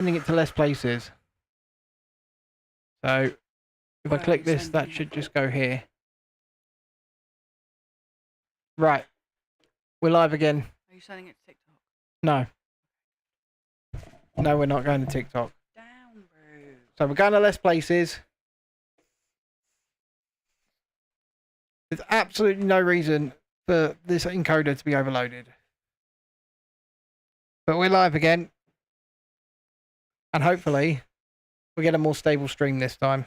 Sending it to less places. So if I click this, that should just go here. Right. We're live again. Are you sending it to TikTok? No. No, we're not going to TikTok. Down, bro. So we're going to less places. There's absolutely no reason for this encoder to be overloaded. But we're live again. And hopefully we get a more stable stream this time.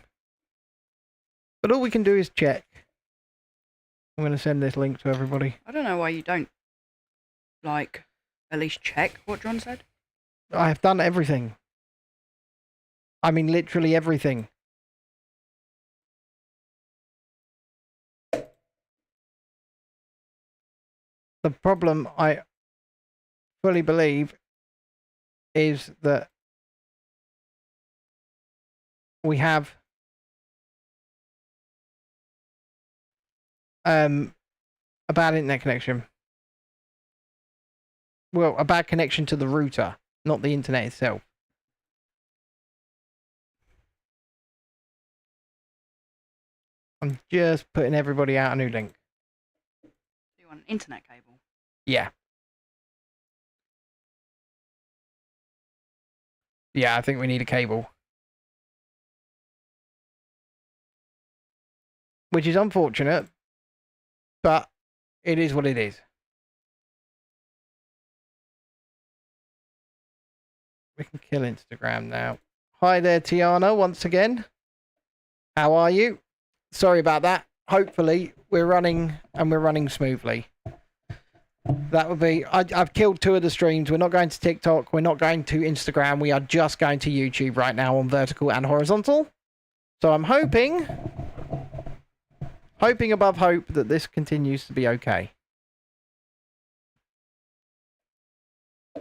But all we can do is check. I'm going to send this link to everybody. I don't know why you don't, like, at least check what John said. I have done everything. I mean, literally everything. The problem, I fully believe, is that we have a bad internet connection. Well, a bad connection to the router, not the internet itself. I'm just putting everybody out a new link. You want an internet cable? Yeah. Yeah, I think we need a cable. Which is unfortunate, but it is what it is. We can kill Instagram now. Hi there, Tiana, once again. How are you? Sorry about that. Hopefully, we're running smoothly. That would be... I've killed 2 of the streams. We're not going to TikTok. We're not going to Instagram. We are just going to YouTube right now on vertical and horizontal. So I'm hoping above hope that this continues to be okay.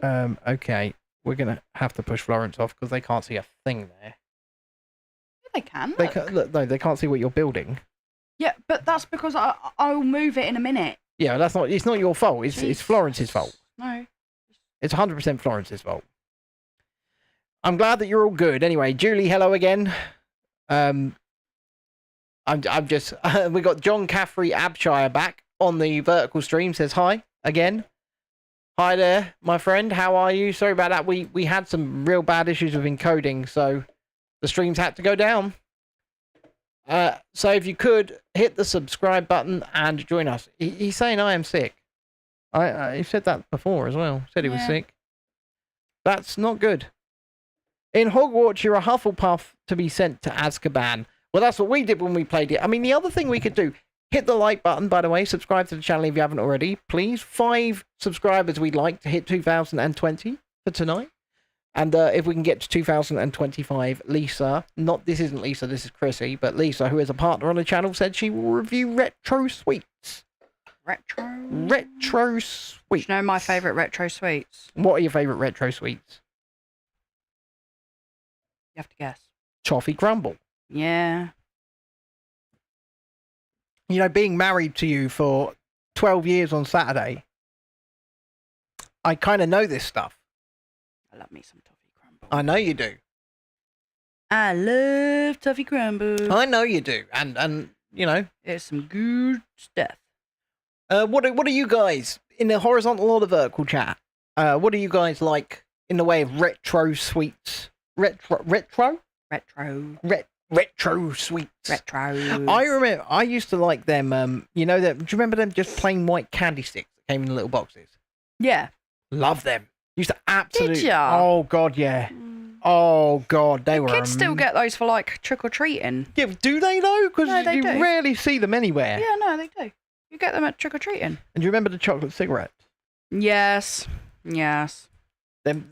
Okay. We're going to have to push Florence off because they can't see a thing there. Yeah, they can. They can't, look, no, they can't see what you're building. Yeah, but that's because I'll move it in a minute. Yeah, that's not. It's not your fault. It's Florence's fault. No. It's 100% Florence's fault. I'm glad that you're all good. Anyway, Julie, hello again. I'm just. We got John Caffrey Abshire back on the vertical stream. Says hi again. Hi there, my friend. How are you? Sorry about that. We had some real bad issues with encoding, so the streams had to go down. So if you could hit the subscribe button and join us. He's saying I am sick. He said that before as well. Said he was sick. That's not good. In Hogwarts, you're a Hufflepuff to be sent to Azkaban. Well, that's what we did when we played it. I mean, the other thing we could do, hit the like button, by the way. Subscribe to the channel if you haven't already. Please, 5 subscribers we'd like to hit 2020 for tonight. And if we can get to 2025, Lisa, this isn't Lisa, this is Chrissy, but Lisa, who is a partner on the channel, said she will review retro sweets. Retro sweets. Do you know my favourite retro sweets? What are your favourite retro sweets? You have to guess. Toffee crumble. Yeah. You know, being married to you for 12 years on Saturday, I kind of know this stuff. I love me some toffee crumble. I know you do. I love toffee crumble. I know you do. And you know. It's some good stuff. What are you guys, in the horizontal or the vertical chat, what do you guys like in the way of retro sweets? Retro sweets. Retro. I remember, I used to like them, you know, do you remember them just plain white candy sticks that came in little boxes? Yeah. Love them. Used to absolutely. Did ya? Oh god, yeah. Oh god, they were. Kids still get those for like trick or treating. Yeah, do they though? Because No, they you do. rarely see them anywhere. Yeah, no, they do. You get them at trick or treating. And do you remember the chocolate cigarettes? Yes. Yes. Them.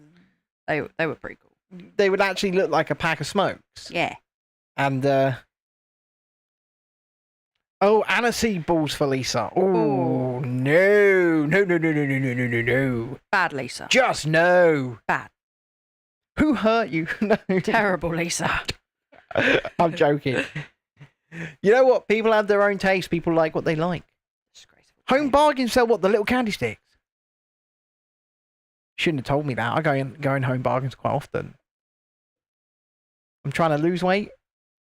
They were pretty cool. They would actually look like a pack of smokes. Yeah. And oh, aniseed balls for Lisa. Oh no, no. Bad Lisa. Just no. Bad. Who hurt you? No. Terrible Lisa. I'm joking. You know what? People have their own taste. People like what they like. Disgraceful. Home bargains sell what? The little candy sticks. Shouldn't have told me that. I go in Home Bargains quite often. I'm trying to lose weight.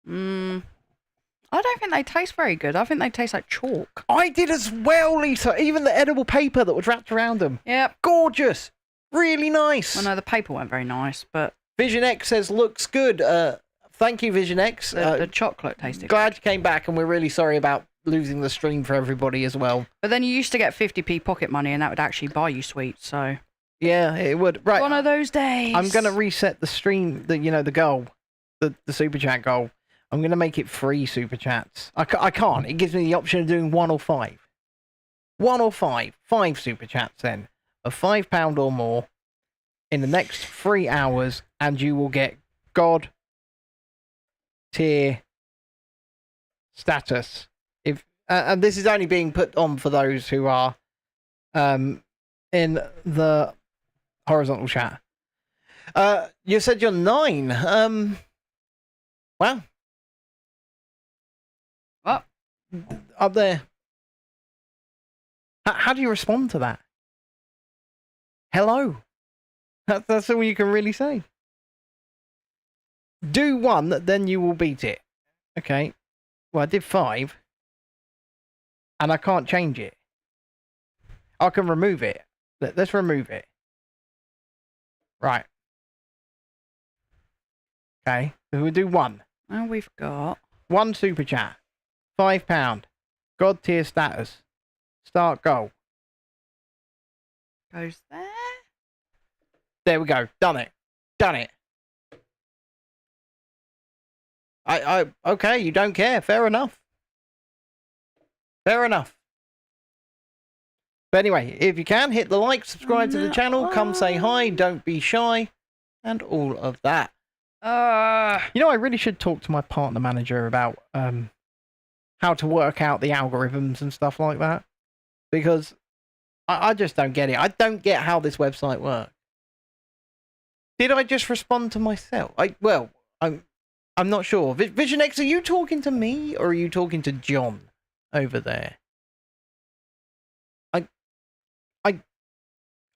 I don't think they taste very good. I think they taste like chalk. I did as well, Lisa. Even the edible paper that was wrapped around them. Yep. Gorgeous. Really nice. Well, no, the paper weren't very nice, but... Vision X says, looks good. Thank you, Vision X. The chocolate tasted glad good. you came back, and we're really sorry about losing the stream for everybody as well. But then you used to get 50p pocket money, and that would actually buy you sweets, so... Yeah, it would. Right. One of those days. I'm going to reset the stream, the goal, the super chat goal. I'm going to make it free super chats. I can't. It gives me the option of doing 1 or 5. 1 or 5. 5 super chats then of £5 or more in the next 3 hours, and you will get God tier status. If and this is only being put on for those who are in the horizontal chat. You said you're 9. Wow. What? Up there. How do you respond to that? Hello. That's all you can really say. Do 1, then you will beat it. Okay. Well, I did 5. And I can't change it. I can remove it. Let's remove it. Right. Okay. So we'll do 1. Now we've got... 1 super chat. £5. God tier status. Start goal. Goes there. There we go. Done it. Done it. Okay, you don't care. Fair enough. Fair enough. But anyway, if you can, hit the like, subscribe to the channel, come say hi, don't be shy, and all of that. You know, I really should talk to my partner manager about how to work out the algorithms and stuff like that. Because I just don't get it. I don't get how this website works. Did I just respond to myself? I'm not sure. Vision X, are you talking to me or are you talking to John over there?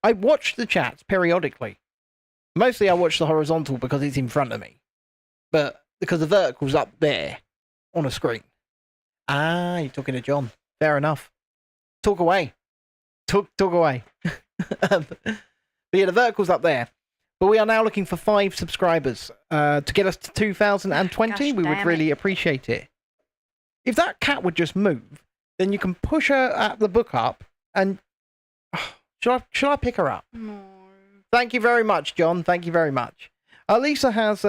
I watch the chats periodically. Mostly I watch the horizontal because it's in front of me. But because the vertical's up there on a screen. Ah, you're talking to John. Fair enough. Talk away. Talk away. But yeah, the vertical's up there. But we are now looking for 5 subscribers to get us to 2020. We would really appreciate it. If that cat would just move, then you can push her at the book up and... Should I pick her up? No. Thank you very much, John. Thank you very much. Lisa has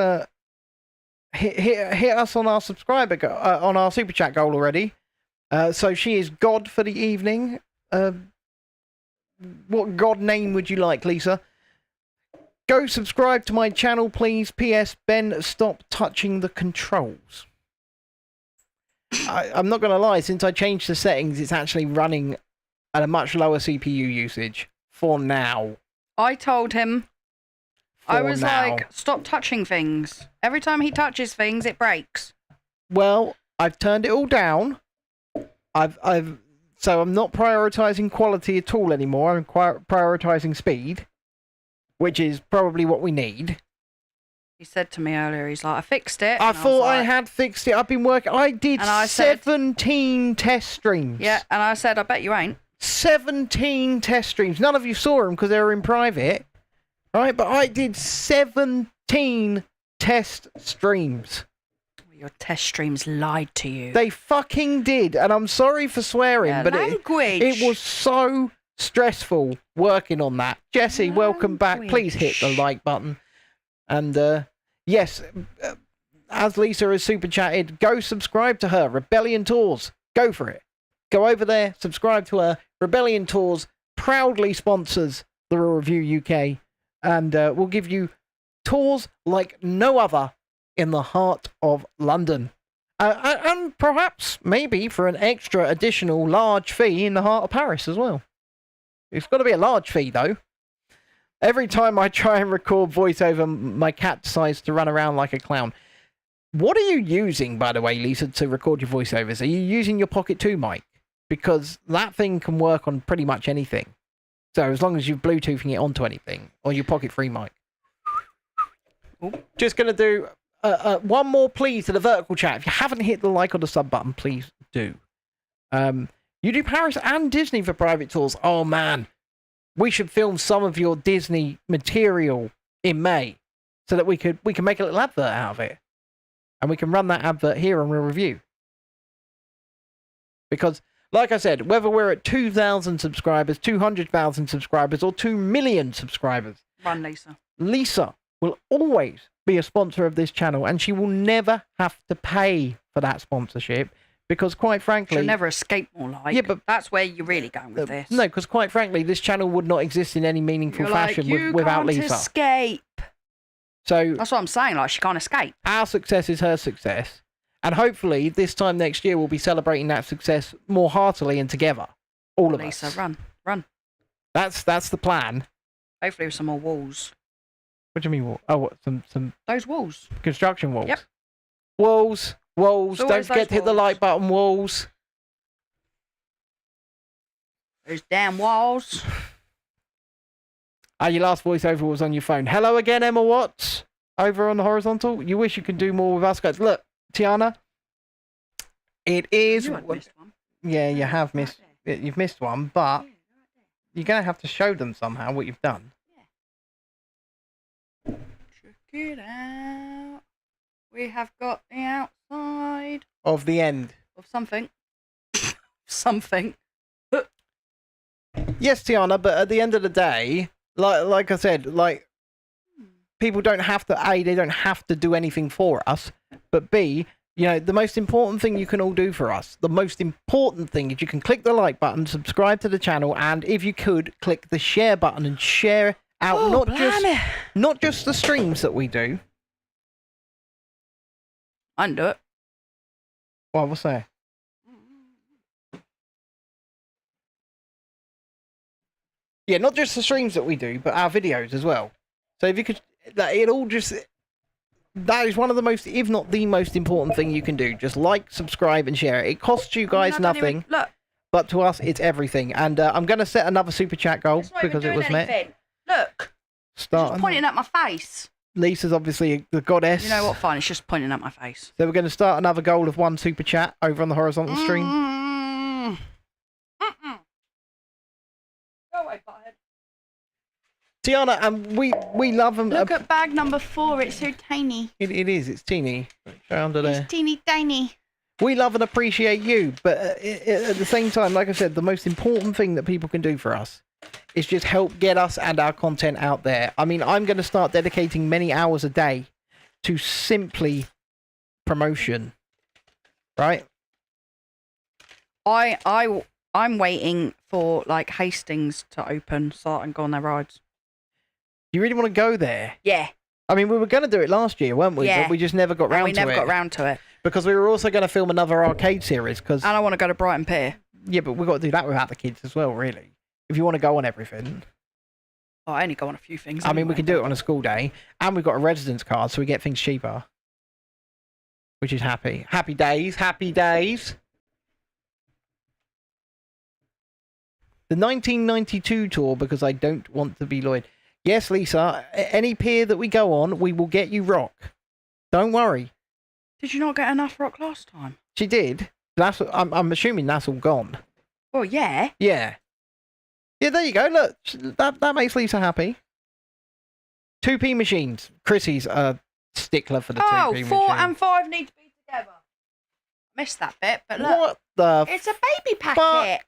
hit us on our subscriber on our super chat goal already. So she is God for the evening. What God name would you like, Lisa? Go subscribe to my channel, please. P.S. Ben, stop touching the controls. I'm not going to lie. Since I changed the settings, it's actually running at a much lower CPU usage for now. I told him. I was like, stop touching things. Every time he touches things, it breaks. Well, I've turned it all down. So I'm not prioritizing quality at all anymore. I'm prioritizing speed, which is probably what we need. He said to me earlier, he's like, I fixed it. I thought I had fixed it. I've been working. I did 17 test streams. Yeah, and I said, I bet you ain't. 17 test streams. None of you saw them because they were in private. Right, but I did 17 test streams. Your test streams lied to you. They fucking did, and I'm sorry for swearing, but it was so stressful working on that. Jesse, welcome back. Please hit the like button. And yes, as Lisa has super chatted, go subscribe to her. Rebellion Tours. Go for it. Go over there, subscribe to her. Rebellion Tours proudly sponsors the Real Review UK. And we'll give you tours like no other in the heart of London. And perhaps, maybe, for an extra additional large fee in the heart of Paris as well. It's got to be a large fee, though. Every time I try and record voiceover, my cat decides to run around like a clown. What are you using, by the way, Lisa, to record your voiceovers? Are you using your Pocket 2 mic? Because that thing can work on pretty much anything. So as long as you're Bluetoothing it onto anything, or your Pocket 3 mic. Just going to do one more please to the vertical chat. If you haven't hit the like or the sub button, please do. You do Paris and Disney for private tours. Oh man, we should film some of your Disney material in May, so that we can make a little advert out of it, and we can run that advert here on Real Review. Because, like I said, whether we're at 2,000 subscribers, 200,000 subscribers, or 2 million subscribers, run Lisa. Lisa will always be a sponsor of this channel, and she will never have to pay for that sponsorship. Because, quite frankly... She'll never escape, more like. Yeah, but that's where you're really going with this. No, because, quite frankly, this channel would not exist in any meaningful fashion without Lisa. You can't escape. So... That's what I'm saying, like, she can't escape. Our success is her success. And hopefully, this time next year, we'll be celebrating that success more heartily and together. All of us. Lisa, run. That's the plan. Hopefully with some more walls. What do you mean, wall? Oh, what? Some... Those walls. Construction walls? Yep. Walls. Don't forget to hit the like button, walls. Those damn walls. Your last voiceover was on your phone. Hello again, Emma Watts. Over on the horizontal. You wish you could do more with us guys. Look, Tiana. It is... You had missed one. Yeah, you have missed... You've missed one, but... You're going to have to show them somehow what you've done. Yeah. Check it out. We have got the outside of the end of something. Something. Yes, Tiana, but at the end of the day, like I said, like people don't have to they don't have to do anything for us, but B, you know, the most important thing you can all do for us, the most important thing is you can click the like button, subscribe to the channel, and if you could click the share button and share out not just the streams that we do. I can do it. What was that? Yeah, not just the streams that we do, but our videos as well. So if you could, that is one of the most, if not the most important thing you can do. Just like, subscribe, and share. It costs you guys nothing, but to us, it's everything. And I'm going to set another super chat goal because it was met. Look, start just pointing at my face. Lisa's obviously the goddess. You know what? Fine, it's just pointing at my face. So we're going to start another goal of 1 super chat over on the horizontal stream. Go away, butthead. Tiana, and we love them. Look at bag number 4. It's so tiny. It is. It's teeny. Under there. It's teeny tiny. We love and appreciate you, but at the same time, like I said, the most important thing that people can do for us is just help get us and our content out there. I mean, I'm going to start dedicating many hours a day to simply promotion, right? I'm waiting for like Hastings to open so I can go on their rides. You really want to go there? Yeah. I mean, we were going to do it last year, weren't we? Yeah. But we just never got round to it. We never got round to it. Because we were also going to film another arcade series. And I want to go to Brighton Pier. Yeah, but we've got to do that without the kids as well, really. If you want to go on everything. Oh, I only go on a few things. I mean, we can do it on a school day. And we've got a residence card, so we get things cheaper. Which is happy. Happy days. Happy days. The 1992 tour, because I don't want to be Lloyd. Yes, Lisa, any pier that we go on, we will get you rock. Don't worry. Did you not get enough rock last time? She did. I'm assuming that's all gone. Well, yeah. Yeah. Yeah, there you go. Look, that makes Lisa happy. 2p machines. Chrissy's a stickler for the 2p machine. 4 and 5 need to be together. Missed that bit, but look. What the It's a baby packet.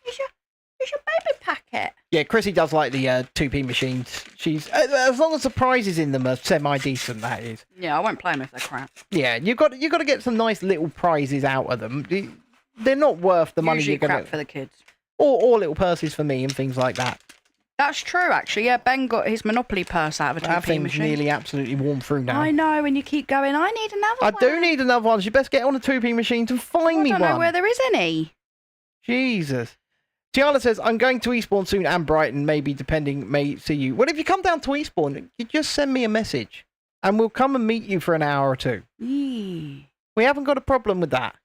It's your baby packet. Yeah, Chrissy does like the 2p machines. She's as long as the prizes in them are semi-decent, that is. Yeah, I won't play them if they're crap. Yeah, you got to get some nice little prizes out of them. They're not worth the money you're going to... crap for the kids. Or little purses for me and things like that. That's true, actually. Yeah, Ben got his Monopoly purse out of a 2p that thing's machine. nearly absolutely worn through now. I know, and you keep going, I need another one. I do need another one. So you best get on a 2p machine to find me one. I don't know where there is any. Jesus. Tiana says, I'm going to Eastbourne soon and Brighton, maybe, depending, may see you. Well, if you come down to Eastbourne, you just send me a message and we'll come and meet you for an hour or two. Yeah. We haven't got a problem with that.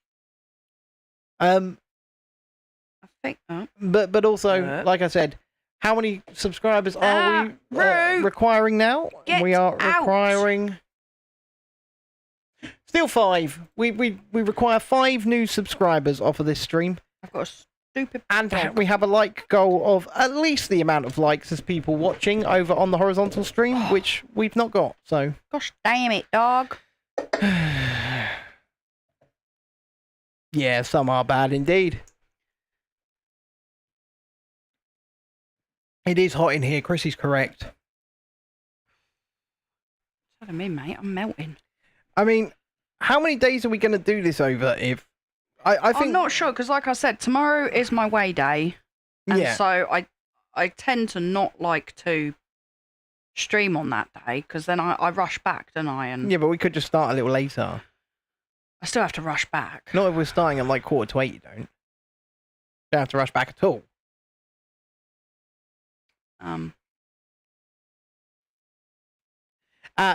I think... But also, like I said, how many subscribers are we requiring now? Get we are out. requiring Still 5. We require 5 new subscribers off of this stream. I've got a stupid And dog. we have a like goal of at least the amount of likes as people watching over on the horizontal stream, which we've not got, so... Gosh damn it, dog. Yeah, some are bad indeed. It is hot in here. Chrissy's correct. What do you mean, mate? I'm melting. I mean, how many days are we going to do this over if... I think... I'm not sure, because like I said, tomorrow is my weigh day. And Yeah. so I tend to not like to stream on that day, because then I rush back, don't I? And Yeah, but we could just start a little later. I still have to rush back. Not if we're starting at like 7:45, you don't. Don't have to rush back at all.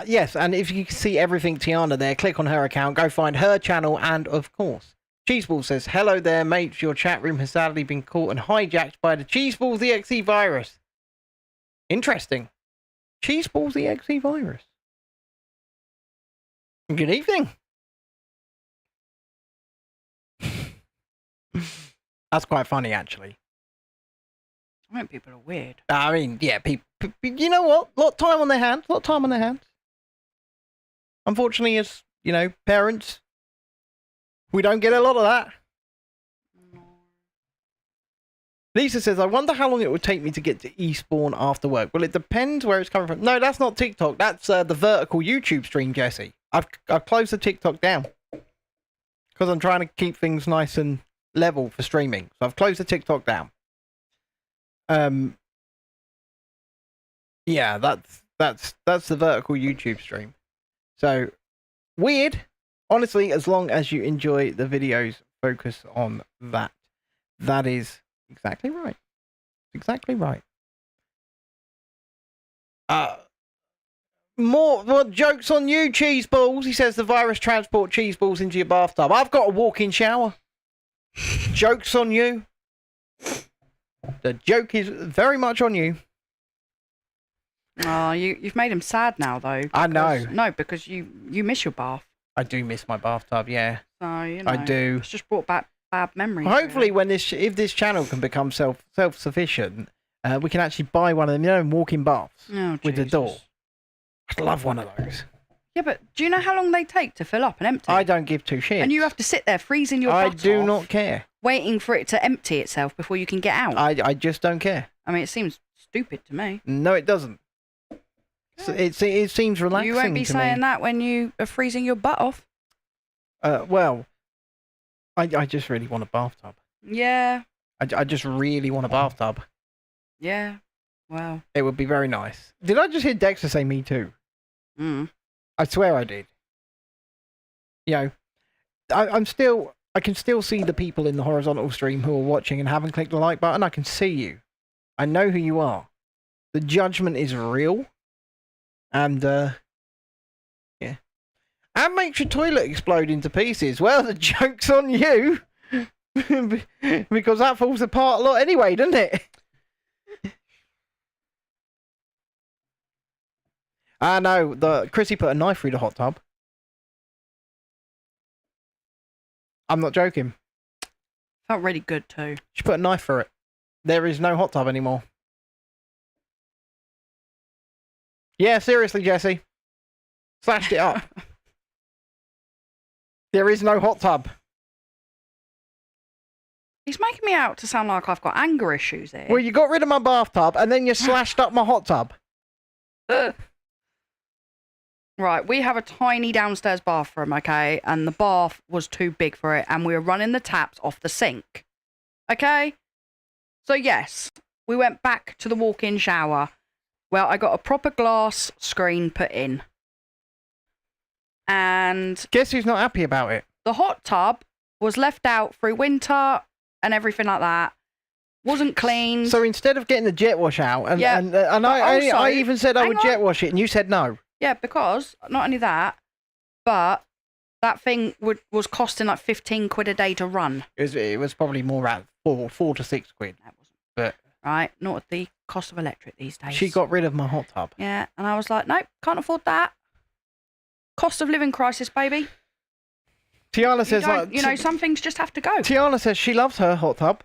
Yes, and if you can see everything Tiana there, click on her account, go find her channel, and of course, Cheeseball says, hello there, mates. Your chat room has sadly been caught and hijacked by the Cheeseball EXE virus. Interesting. Cheeseball EXE virus. Good evening. That's quite funny, actually. I think people are weird. I mean, yeah, people. You know what? A lot of time on their hands. Unfortunately, as you know, parents, we don't get a lot of that. Lisa says, I wonder how long it would take me to get to Eastbourne after work. Well, it depends where it's coming from. No, that's not TikTok. That's the vertical YouTube stream, Jesse. I've closed the TikTok down because I'm trying to keep things nice and level for streaming. So I've closed the TikTok down. Yeah, that's the vertical YouTube stream. So weird. Honestly, as long as you enjoy the videos, focus on that. That is exactly right. Exactly right. More jokes on you, cheese balls. He says the virus transport cheese balls into your bathtub. I've got a walk-in shower. Jokes on you. The joke is very much on you. Oh, you've made him sad now, though. I know. No, because you miss your bath. I do miss my bathtub, yeah. So, you know. I do. It's just brought back bad memories. Hopefully, really. if this channel can become self-sufficient, we can actually buy one of them, you know, walk-in baths with the door. I'd love one of those. Yeah, but do you know how long they take to fill up and empty? I don't give two shits. And you have to sit there freezing your I butt do off, not care. waiting for it to empty itself before you can get out. I just don't care. I mean, it seems stupid to me. No, it doesn't. It seems relaxing. You won't be saying that when you are freezing your butt off. Well, I just really want a bathtub. Yeah. I just really want a bathtub. Yeah. Well. It would be very nice. Did I just hear Dexter say me too? I swear I did. You know, I can still see the people in the horizontal stream who are watching and haven't clicked the like button. I can see you. I know who you are. The judgment is real. And, yeah. And makes your toilet explode into pieces. Well, the joke's on you. Because that falls apart a lot anyway, doesn't it? I know. Chrissy put a knife through the hot tub. I'm not joking. Felt really good too. She put a knife through it. There is no hot tub anymore. Yeah, seriously, Jesse. Slashed it up. There is no hot tub. He's making me out to sound like I've got anger issues here. Well, you got rid of my bathtub and then you slashed up my hot tub. Right, we have a tiny downstairs bathroom, okay? And the bath was too big for it, and we were running the taps off the sink. Okay? So, yes, we went back to the walk-in shower. Well, I got a proper glass screen put in. And guess who's not happy about it? the hot tub was left out through winter and everything like that. Wasn't cleaned. So instead of getting the jet wash out, and Yeah, I even said I would hang on. jet wash it, and you said no. Yeah, because not only that, but that thing was costing like 15 quid a day to run. It was probably more at four to 6 quid. That wasn't But right. Not at the cost of electric these days. she got rid of my hot tub. Yeah, and I was like, nope, can't afford that. Cost of living crisis, baby. Tiana You says, don't- you know, some things just have to go. Tiana says she loves her hot tub.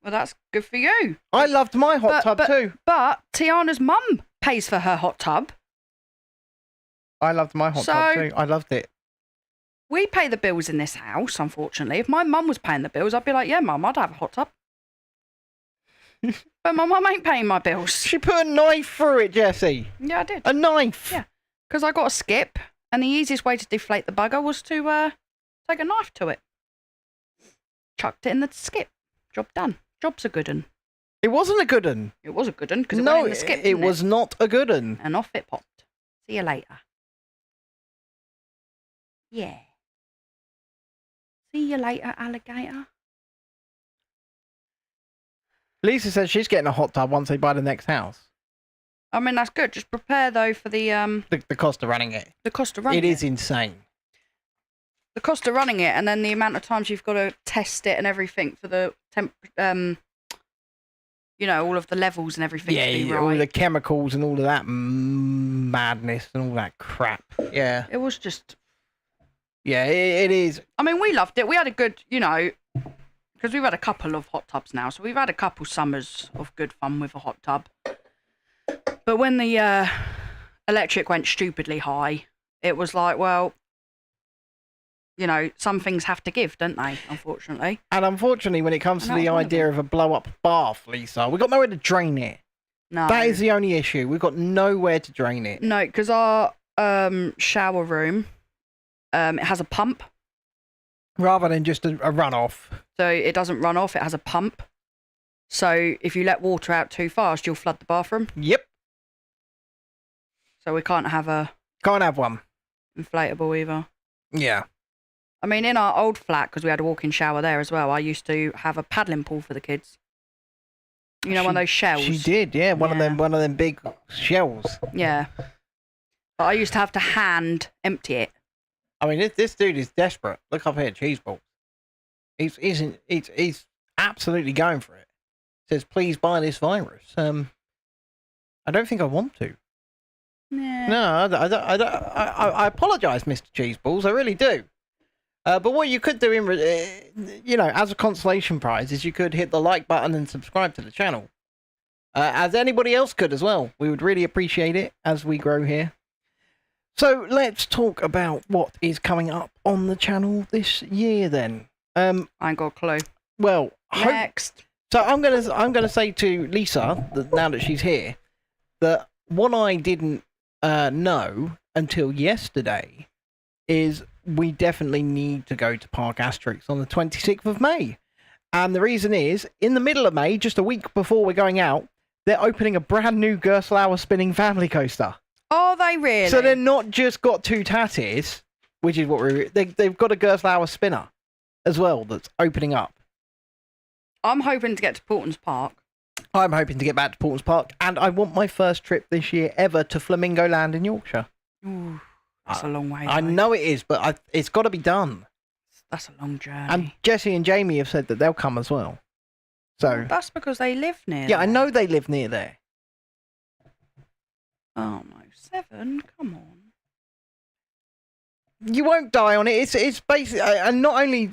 Well, that's good for you. I loved my hot tub too. But Tiana's mum pays for her hot tub. I loved my hot tub too. I loved it. We pay the bills in this house, unfortunately. If my mum was paying the bills, I'd be like, yeah, mum, I'd have a hot tub. But my mum ain't paying my bills. She put a knife through it, Jessie. Yeah, I did. A knife? Yeah. Because I got a skip, and the easiest way to deflate the bugger was to take a knife to it. Chucked it in the skip. Job done. Job's a good un. It wasn't a good un. It was a good un, because it went in the skip, it was not a good un. And off it popped. See you later. Yeah. See you later, alligator. Lisa says she's getting a hot tub once they buy the next house. I mean, that's good. Just prepare, though, for the cost of running it. The cost of running it. It is insane. The cost of running it, and then the amount of times you've got to test it and everything for the you know, all of the levels and everything to be right. All the chemicals and all of that madness and all that crap. Yeah. It was just... Yeah, it is. I mean, we loved it. We had a good, you know, because we've had a couple of hot tubs now, so we've had a couple summers of good fun with a hot tub. But when the electric went stupidly high, it was like, well, you know, some things have to give, don't they, unfortunately? And unfortunately, when it comes to the idea of a blow-up bath, Lisa, we've got nowhere to drain it. No. That is the only issue. We've got nowhere to drain it. No, because our shower room, it has a pump. Rather than just a runoff. So it doesn't run off, it has a pump. So if you let water out too fast, you'll flood the bathroom. Yep. So we can't have a... Can't have one. Inflatable either. Yeah. I mean, in our old flat, because we had a walk-in shower there as well, I used to have a paddling pool for the kids. You know, one of those shells. She did, yeah. One of them big shells. Yeah. But I used to have to hand empty it. I mean, this dude is desperate. Look up here, cheese balls. He's absolutely going for it. Says, please buy this virus. I don't think I want to. Yeah. No, I apologise, Mr. Cheeseballs. I really do. But what you could do, you know, as a consolation prize, is you could hit the like button and subscribe to the channel. As anybody else could as well. We would really appreciate it as we grow here. So let's talk about what is coming up on the channel this year then. I ain't got a clue. Well, next. So I'm gonna say to Lisa that now that she's here, that what I didn't know until yesterday is we definitely need to go to Park Asterix on the 26th of May. And the reason is, in the middle of May, just a week before we're going out, they're opening a brand new Gerstlauer spinning family coaster. Are they really? So they're not just got two tatties, which is what they've got a Gerstlauer spinner as well that's opening up. I'm hoping to get to Portons Park. I'm hoping to get back to Portons Park, and I want my first trip this year ever to Flamingo Land in Yorkshire. Ooh, that's a long way. I know it is, but it's got to be done. That's a long journey. And Jessie and Jamie have said that they'll come as well. So well, that's because they live near. Yeah, there. I know they live near there. Oh no, 7. Come on. You won't die on it. It's basically, and not only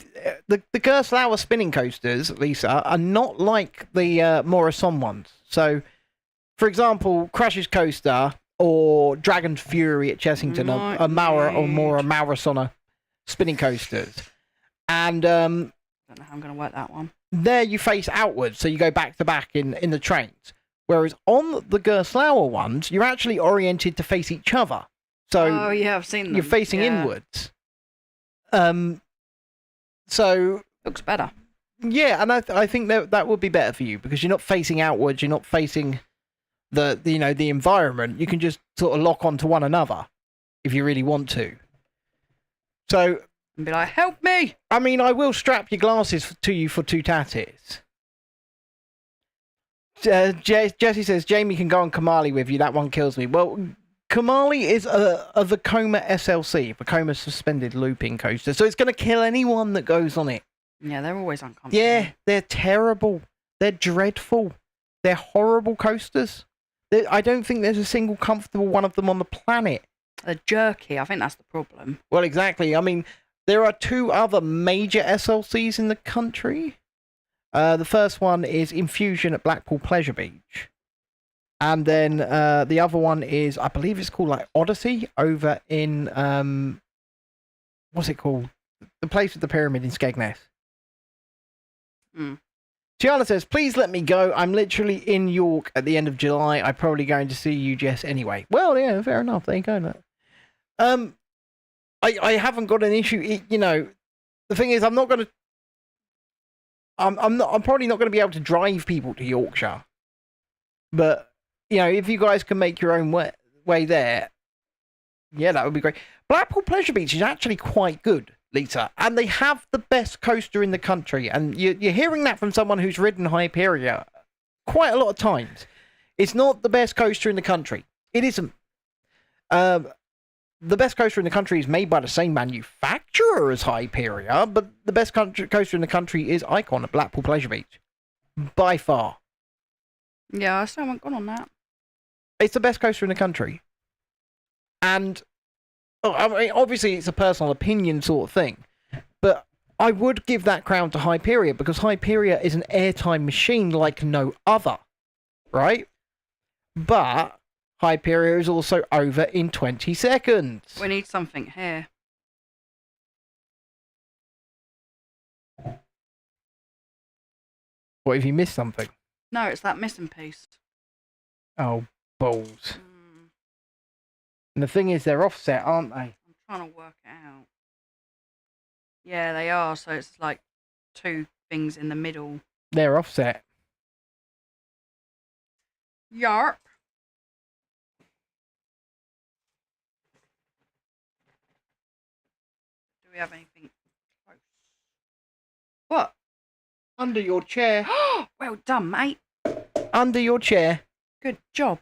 the Gerstlauer spinning coasters, Lisa, are not like the Morrison ones. So, for example, Crush's Coaster or Dragon's Fury at Chessington are Maurer spinning coasters, and I don't know how I'm going to work that one. There you face outwards, so you go back to back in the trains. Whereas on the Gerstlauer ones, you're actually oriented to face each other. So oh yeah, I've seen them. You're facing inwards. So looks better. Yeah, and I think that would be better for you because you're not facing outwards. You're not facing the environment. You can just sort of lock onto one another if you really want to. So and be like, help me! I mean, I will strap your glasses to you for 2 tatties. Jessie says Jamie can go on Kamali with you. That one kills me. Well, Kamali is a Vekoma SLC, Vekoma suspended looping coaster, so it's going to kill anyone that goes on it. Yeah, they're always uncomfortable. Yeah, they're terrible. They're dreadful. They're horrible coasters. I don't think there's a single comfortable one of them on the planet. They're jerky. I think that's the problem. Well, exactly. I mean, There are 2 other major SLCs in the country. The first one is Infusion at Blackpool Pleasure Beach. And then the other one is, I believe it's called like Odyssey over in, what's it called? The place with the pyramid in Skegness. Tiana says, please let me go. I'm literally in York at the end of July. I'm probably going to see you, Jess, anyway. Well, yeah, fair enough. There you go. Look. I haven't got an issue. You know, the thing is, I'm not going to. I'm probably not going to be able to drive people to Yorkshire. But you know, if you guys can make your own way there, yeah, that would be great. Blackpool Pleasure Beach is actually quite good, Lisa, and they have the best coaster in the country. And you're hearing that from someone who's ridden Hyperia quite a lot of times. It's not the best coaster in the country. It isn't. The best coaster in the country is made by the same manufacturer as Hyperia, but the best coaster in the country is Icon at Blackpool Pleasure Beach. By far. Yeah, I still haven't gone on that. It's the best coaster in the country. And I mean, obviously it's a personal opinion sort of thing, but I would give that crown to Hyperia because Hyperia is an airtime machine like no other, right? But Hyperia is also over in 20 seconds. We need something here. What, if you missed something? No, it's that missing piece. Oh, balls. And the thing is, they're offset, aren't they? I'm trying to work it out. Yeah, they are. So it's like 2 things in the middle. They're offset. Yarp. Do we have anything close? What? Under your chair. Well done, mate. Under your chair. Good job.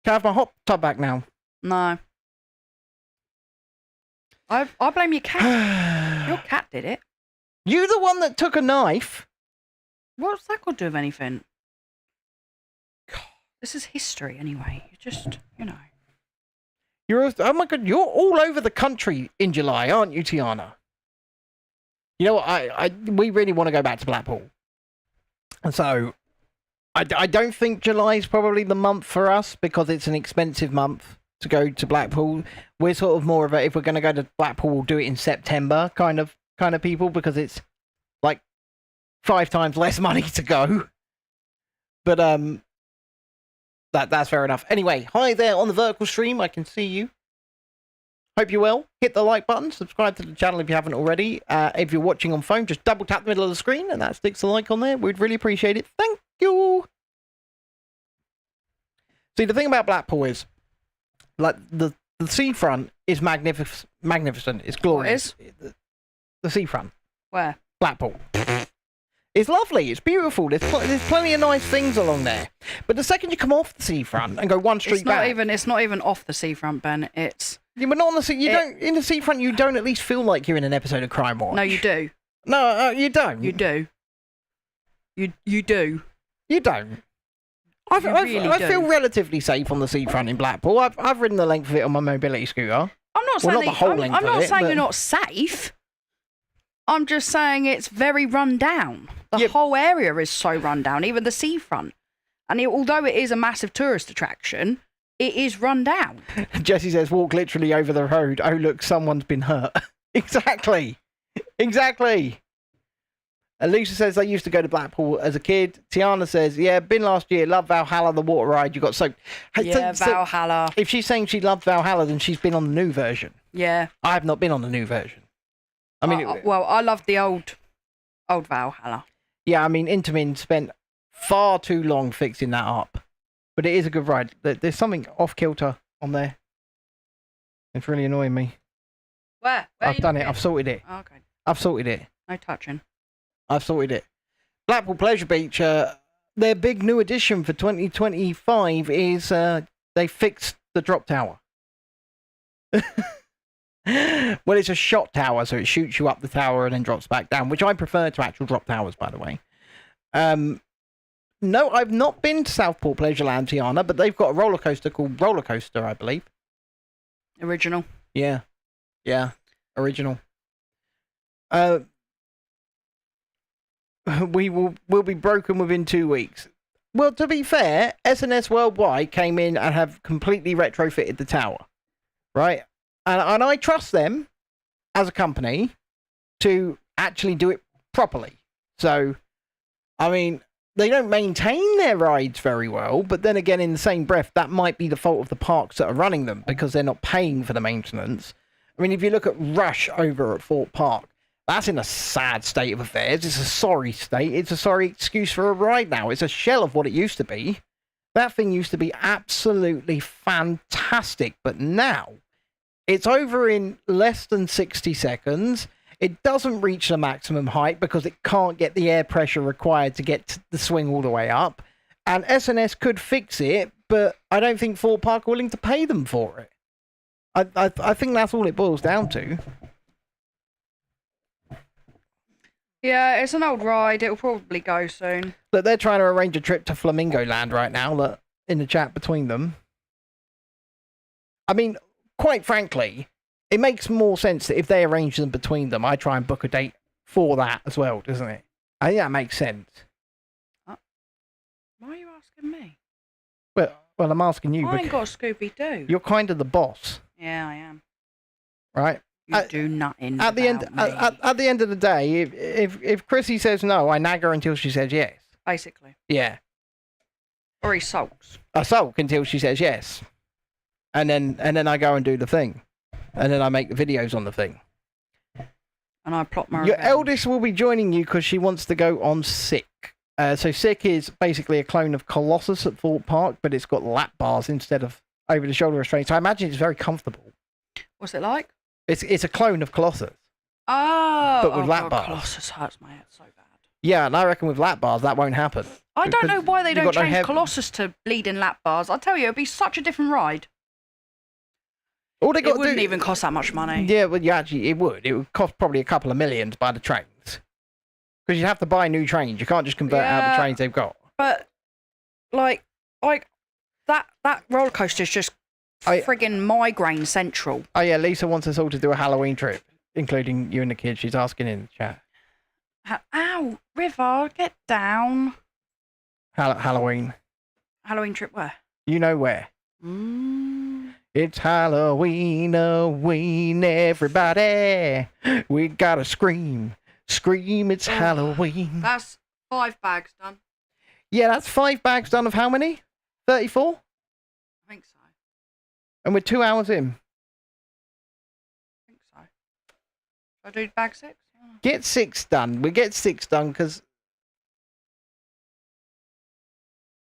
Can I have my hot tub back now? No. I blame your cat. Your cat did it. You the one that took a knife? What's that got to do with anything? God, this is history anyway. You just, you know. Oh my god, you're all over the country in July, aren't you, Tiana? You know what, we really want to go back to Blackpool. And so, I don't think July is probably the month for us because it's an expensive month to go to Blackpool. We're sort of more of a, if we're going to go to Blackpool, we'll do it in September kind of people because it's like 5 times less money to go. But that's fair enough. Anyway, hi there on the vertical stream. I can see you. Hope you're well. Hit the like button. Subscribe to the channel if you haven't already. If you're watching on phone, just double tap the middle of the screen and that sticks the like on there. We'd really appreciate it. Thank you. See, the thing about Blackpool is, like, the seafront is magnificent. It's glorious. What is? The seafront. Where? Blackpool. It's lovely. It's beautiful. There's plenty of nice things along there. But the second you come off the seafront and go one street back, it's not even off the seafront, Ben. It's. Yeah, but not on the sea. Don't in the seafront. You don't at least feel like you're in an episode of Crime Watch. No, you do. No, you don't. You do. You do. You don't. I feel relatively safe on the seafront in Blackpool. I've ridden the length of it on my mobility scooter. I'm not saying not the whole length I'm of not it, saying but you're not safe. I'm just saying it's very run down. The whole area is so run down, even the seafront. And although it is a massive tourist attraction, it is run down. Jesse says, walk literally over the road. Oh, look, someone's been hurt. Exactly. Lisa says, I used to go to Blackpool as a kid. Tiana says, yeah, been last year. Love Valhalla, the water ride. You got soaked. Yeah, Valhalla. If she's saying she loved Valhalla, then she's been on the new version. Yeah. I have not been on the new version. I mean, well, I loved the old Valhalla. Yeah, I mean, Intamin spent far too long fixing that up. But it is a good ride. There's something off kilter on there. It's really annoying me. Where? I've done it. I've sorted it. Oh, okay. I've sorted it. No touching. I've sorted it. Blackpool Pleasure Beach, their big new addition for 2025 is they fixed the drop tower. Well, it's a shot tower, so it shoots you up the tower and then drops back down, which I prefer to actual drop towers, by the way. No, I've not been to Southport Pleasureland, Tiana, but they've got a roller coaster called Roller Coaster, I believe. Original. Yeah. Original. will be broken within 2 weeks. Well, to be fair, S&S Worldwide came in and have completely retrofitted the tower, right? And I trust them as a company to actually do it properly. So, I mean, they don't maintain their rides very well, but then again, in the same breath, that might be the fault of the parks that are running them because they're not paying for the maintenance. I mean, if you look at Rush over at Fort Park, that's in a sad state of affairs. It's a sorry state. It's a sorry excuse for a ride now. It's a shell of what it used to be. That thing used to be absolutely fantastic, but now it's over in less than 60 seconds. It doesn't reach the maximum height because it can't get the air pressure required to get the swing all the way up. And S&S could fix it, but I don't think Fort Park are willing to pay them for it. I think that's all it boils down to. Yeah, it's an old ride. It'll probably go soon. Look, they're trying to arrange a trip to Flamingo Land right now, look, in the chat between them. I mean, quite frankly, it makes more sense that if they arrange them between them, I try and book a date for that as well, doesn't it? I think that makes sense. Why are you asking me? Well, I'm asking you. I ain't got a Scooby-Doo. You're kind of the boss. Yeah, I am. Right? You do nothing at the end. At the end of the day, if Chrissy says no, I nag her until she says yes. Basically. Yeah. Or he sulks. I sulk until she says yes, and then I go and do the thing, and then I make the videos on the thing. And I plot my. Your eldest will be joining you because she wants to go on Sick. So Sick is basically a clone of Colossus at Fort Park, but it's got lap bars instead of over-the-shoulder restraints. So I imagine it's very comfortable. What's it like? It's a clone of Colossus. Oh, but with lap bars. Colossus hurts my head so bad. Yeah, and I reckon with lap bars that won't happen. I don't know why they don't change no Colossus to bleeding lap bars. I tell you, it'd be such a different ride. All they got it wouldn't even cost that much money. Yeah, well, it would. It would cost probably a couple of millions by the trains. Because you have to buy new trains. You can't just convert out the trains they've got. But, like that roller coaster is just friggin' migraine central. Oh yeah, Lisa wants us all to do a Halloween trip, including you and the kids. She's asking in the chat. Ow, River, get down. Halloween. Halloween trip where? You know where. It's Halloween, everybody. We gotta scream. Scream, it's Halloween. That's 5 bags done. Yeah, that's 5 bags done of how many? 34? I think so. And we're 2 hours in. I think so. Should I do bag 6? Get 6 done. We get 6 done because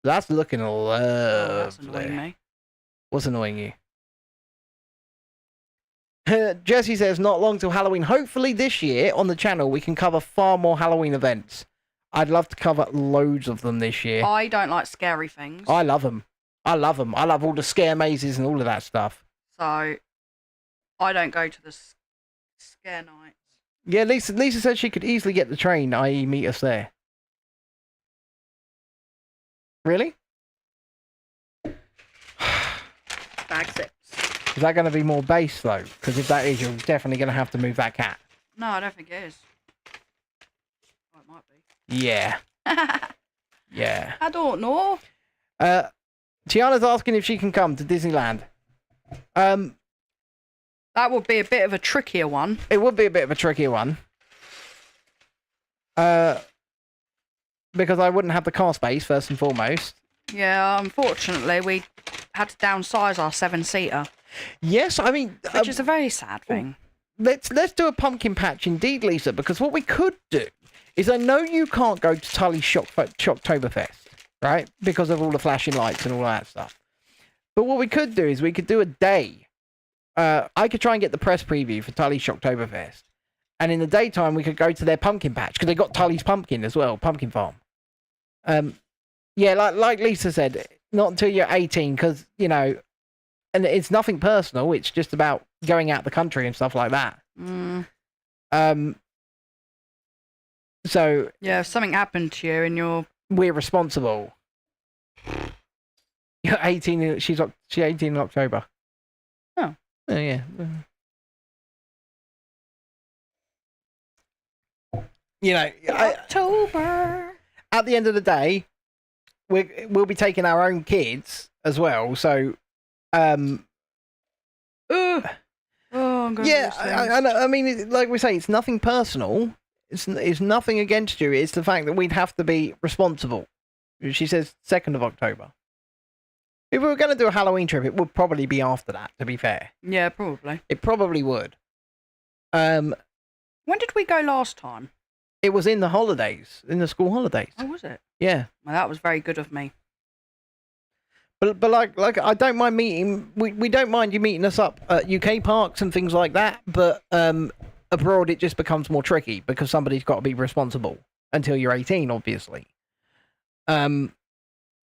that's looking lovely. That's annoying me. What's annoying you? Jesse says, not long till Halloween. Hopefully this year on the channel we can cover far more Halloween events. I'd love to cover loads of them this year. I don't like scary things. I love them. I love them. I love all the scare mazes and all of that stuff. So, I don't go to the scare nights. Yeah, Lisa said she could easily get the train, i.e. meet us there. Really? Bag 6. Is that going to be more base, though? Because if that is, you're definitely going to have to move that cat. No, I don't think it is. Well, it might be. Yeah. Yeah. I don't know. Tiana's asking if she can come to Disneyland. That would be a bit of a trickier one. It would be a bit of a trickier one. Because I wouldn't have the car space, first and foremost. Yeah, unfortunately, we had to downsize our 7-seater. Yes, I mean... Which is a very sad thing. Let's do a pumpkin patch indeed, Lisa, because what we could do is I know you can't go to Tully's Shocktoberfest, right? Because of all the flashing lights and all that stuff. But what we could do is we could do a day. I could try and get the press preview for Tully's Shocktoberfest. And in the daytime, we could go to their pumpkin patch, because they got Tully's pumpkin as well, pumpkin farm. Yeah, like Lisa said, not until you're 18, because, you know, and it's nothing personal, it's just about going out the country and stuff like that. So... Yeah, if something happened to you and we're responsible. You're 18, she's 18 in October. Oh, yeah. you know, October. at the end of the day, we'll be taking our own kids as well. So, Oh, I'm going yeah, I mean, like we say, it's nothing personal. It's nothing against you. It's the fact that we'd have to be responsible. She says 2nd of October. If we were going to do a Halloween trip, it would probably be after that, to be fair. Yeah, probably. It probably would. When did we go last time? It was in the holidays, in the school holidays. Oh, was it? Yeah. Well, that was very good of me. But like I don't mind meeting. We don't mind you meeting us up at UK parks and things like that. But abroad, it just becomes more tricky because somebody's got to be responsible until you're 18, obviously. And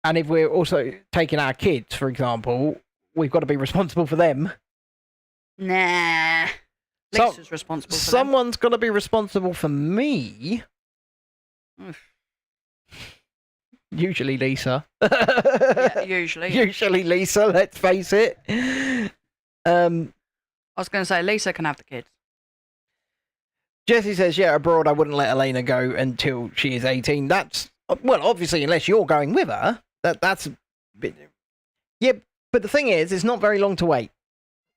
if we're also taking our kids, for example, we've got to be responsible for them. Nah. Lisa's responsible for Someone's got to be responsible for me. Usually Lisa. Yeah, usually. Usually Lisa, let's face it. I was going to say, Lisa can have the kids. Jessie says, yeah, abroad I wouldn't let Elena go until she is 18. That's, well, obviously, unless you're going with her. That's a bit... Yeah, but the thing is, it's not very long to wait.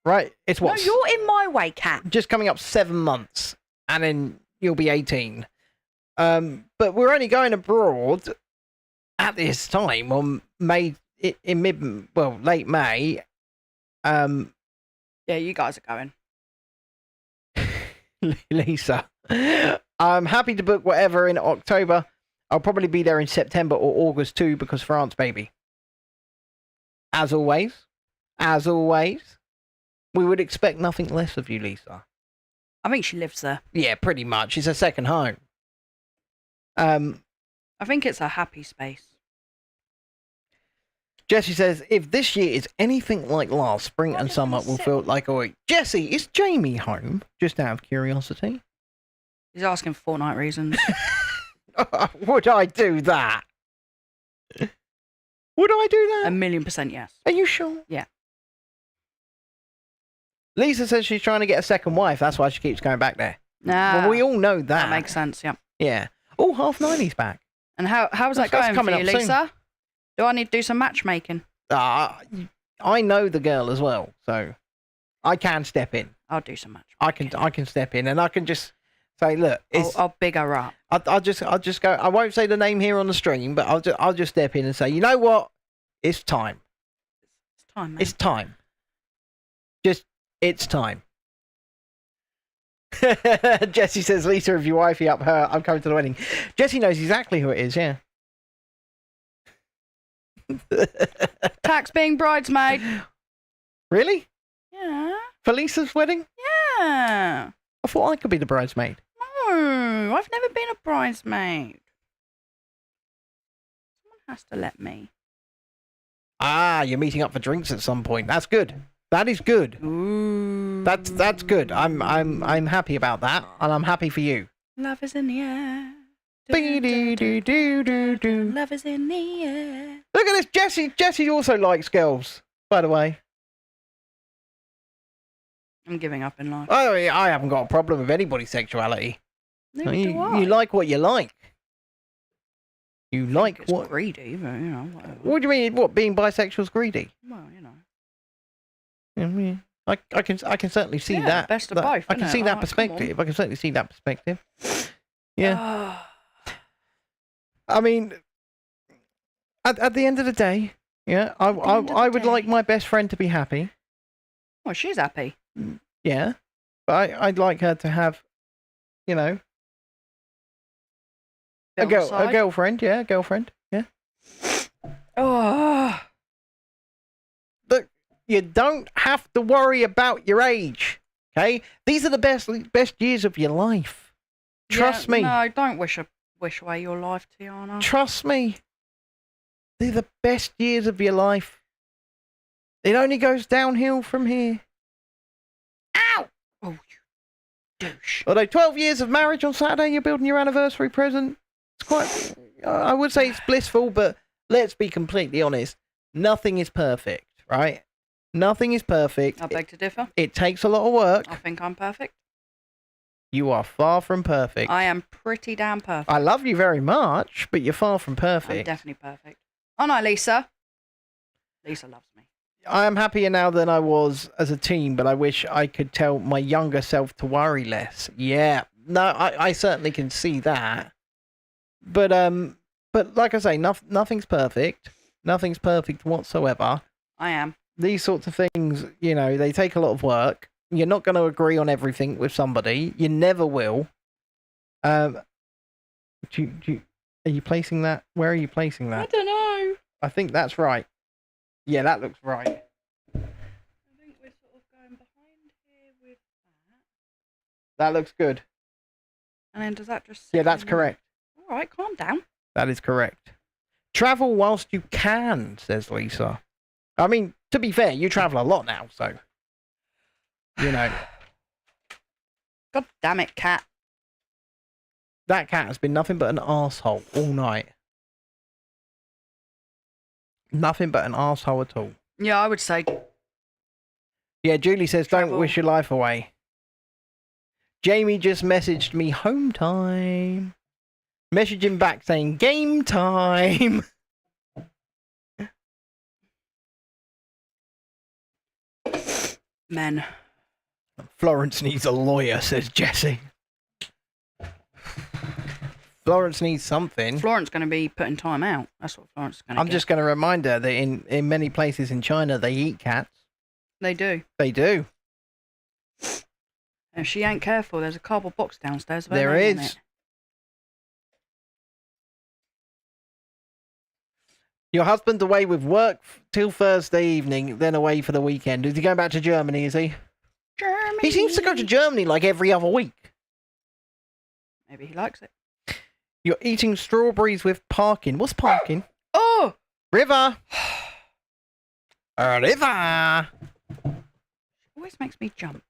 Right? It's what? No, you're in my way, Cat. Just coming up 7 months, and then you'll be 18. But we're only going abroad at this time on late May. Yeah, you guys are going. Lisa, I'm happy to book whatever in October. I'll probably be there in September or August too, because France, baby. As always, we would expect nothing less of you, Lisa. I think she lives there. Yeah, pretty much. It's a second home. I think it's a happy space. Jessie says, if this year is anything like last, spring and summer will feel like a week. Jessie, is Jamie home? Just out of curiosity. He's asking for Fortnite reasons. Would I do that? Would I do that? 1,000,000% yes. Are you sure? Yeah. Lisa says she's trying to get a second wife. That's why she keeps going back there. Nah. Well, we all know that. That makes sense, yeah. Yeah. Oh, 90's back. And how's that That's going coming for you, up soon. Lisa? Do I need to do some matchmaking? I know the girl as well, so I can step in. I'll do some matchmaking. I can step in, and I can just say, look, I'll big her up. I'll just go. I won't say the name here on the stream, but I'll just step in and say, you know what? It's time. It's time, man. It's time. It's time. Jessie says, Lisa, if you wifey up her, I'm coming to the wedding. Jessie knows exactly who it is, yeah. Tax being bridesmaid. Really? Yeah. For Lisa's wedding? Yeah. I thought I could be the bridesmaid. No, I've never been a bridesmaid. Someone has to let me. Ah, you're meeting up for drinks at some point. That's good. That is good. Ooh. That's good. I'm happy about that, and I'm happy for you. Love is in the air. Be-do-do-do-do-do. Love is in the air. Look at this, Jessie. Jessie also likes girls, by the way. I'm giving up in life. Oh, I haven't got a problem with anybody's sexuality. Neither do I. You like what you like. You like it's what? greedy, but you know. Whatever. What do you mean? What, being bisexual's greedy? Well, you know. I can certainly see Yeah, that. best of both, I can innit? see that Come perspective. I can certainly see that perspective. Yeah. Ah. I mean, at the end of the day, yeah, I would like my best friend to be happy. Well, she's happy. Yeah, but I'd like her to have, you know, a girlfriend. Yeah, a girlfriend. Yeah. Oh. Look, you don't have to worry about your age. Okay, these are the best years of your life. Trust me. No, don't wish away your life, Tiana. Trust me. They're the best years of your life. It only goes downhill from here. Ow! Oh, you douche. Although 12 years of marriage on Saturday, you're building your anniversary present. It's quite, I would say it's blissful, but let's be completely honest. Nothing is perfect, right? Nothing is perfect. I beg to differ. It takes a lot of work. I think I'm perfect. You are far from perfect. I am pretty damn perfect. I love you very much, but you're far from I'm perfect. definitely perfect. Oh no, Lisa. Lisa loves me. I am happier now than I was as a teen, but I wish I could tell my younger self to worry less. Yeah, no, I certainly can see that. But like I say, nothing's perfect. Nothing's perfect whatsoever. I am. These sorts of things, you know, they take a lot of work. You're not going to agree on everything with somebody. You never will. Are you placing that? Where are you placing that? I don't know. I think that's right. Yeah, that looks right. I think we're sort of going behind here with that. That looks good. And then does that just... Yeah, that's correct. All right, calm down. That is correct. Travel whilst you can, says Lisa. I mean, to be fair, you travel a lot now, so... You know. God damn it, cat. That cat has been nothing but an arsehole all night. Nothing but an arsehole at all. Yeah, I would say... Yeah, Julie says, Travel. don't wish your life away. Jamie just messaged me home time. Messaging back saying game time. Men. Florence needs a lawyer, says Jesse. Florence needs something. Florence going to be putting time out. That's what Florence is going to I'm just going to remind her that in many places in China, they eat cats. They do. They do. And if she ain't careful, there's a cardboard box downstairs. With her There name on is. it. Your husband's away with work till Thursday evening, then away for the weekend. Is he going back to Germany, is he? Germany. He seems to go to Germany like every other week. Maybe he likes it. You're eating strawberries with parking. What's parking? Oh! River! River! Always makes me jump.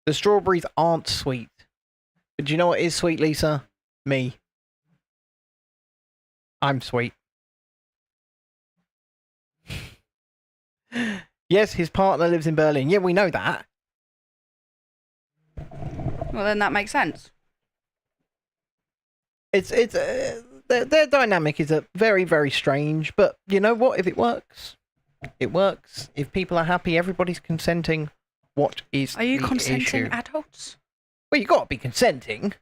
The strawberries aren't sweet. But do you know what is sweet, Lisa? Me. I'm sweet. Yes, his partner lives in Berlin. Yeah, we know that. Well, then that makes sense. It's their dynamic is a very, very strange. But you know what? If it works, it works. If people are happy, everybody's consenting. What is Are you the consenting issue? adults? Well, you got to be consenting,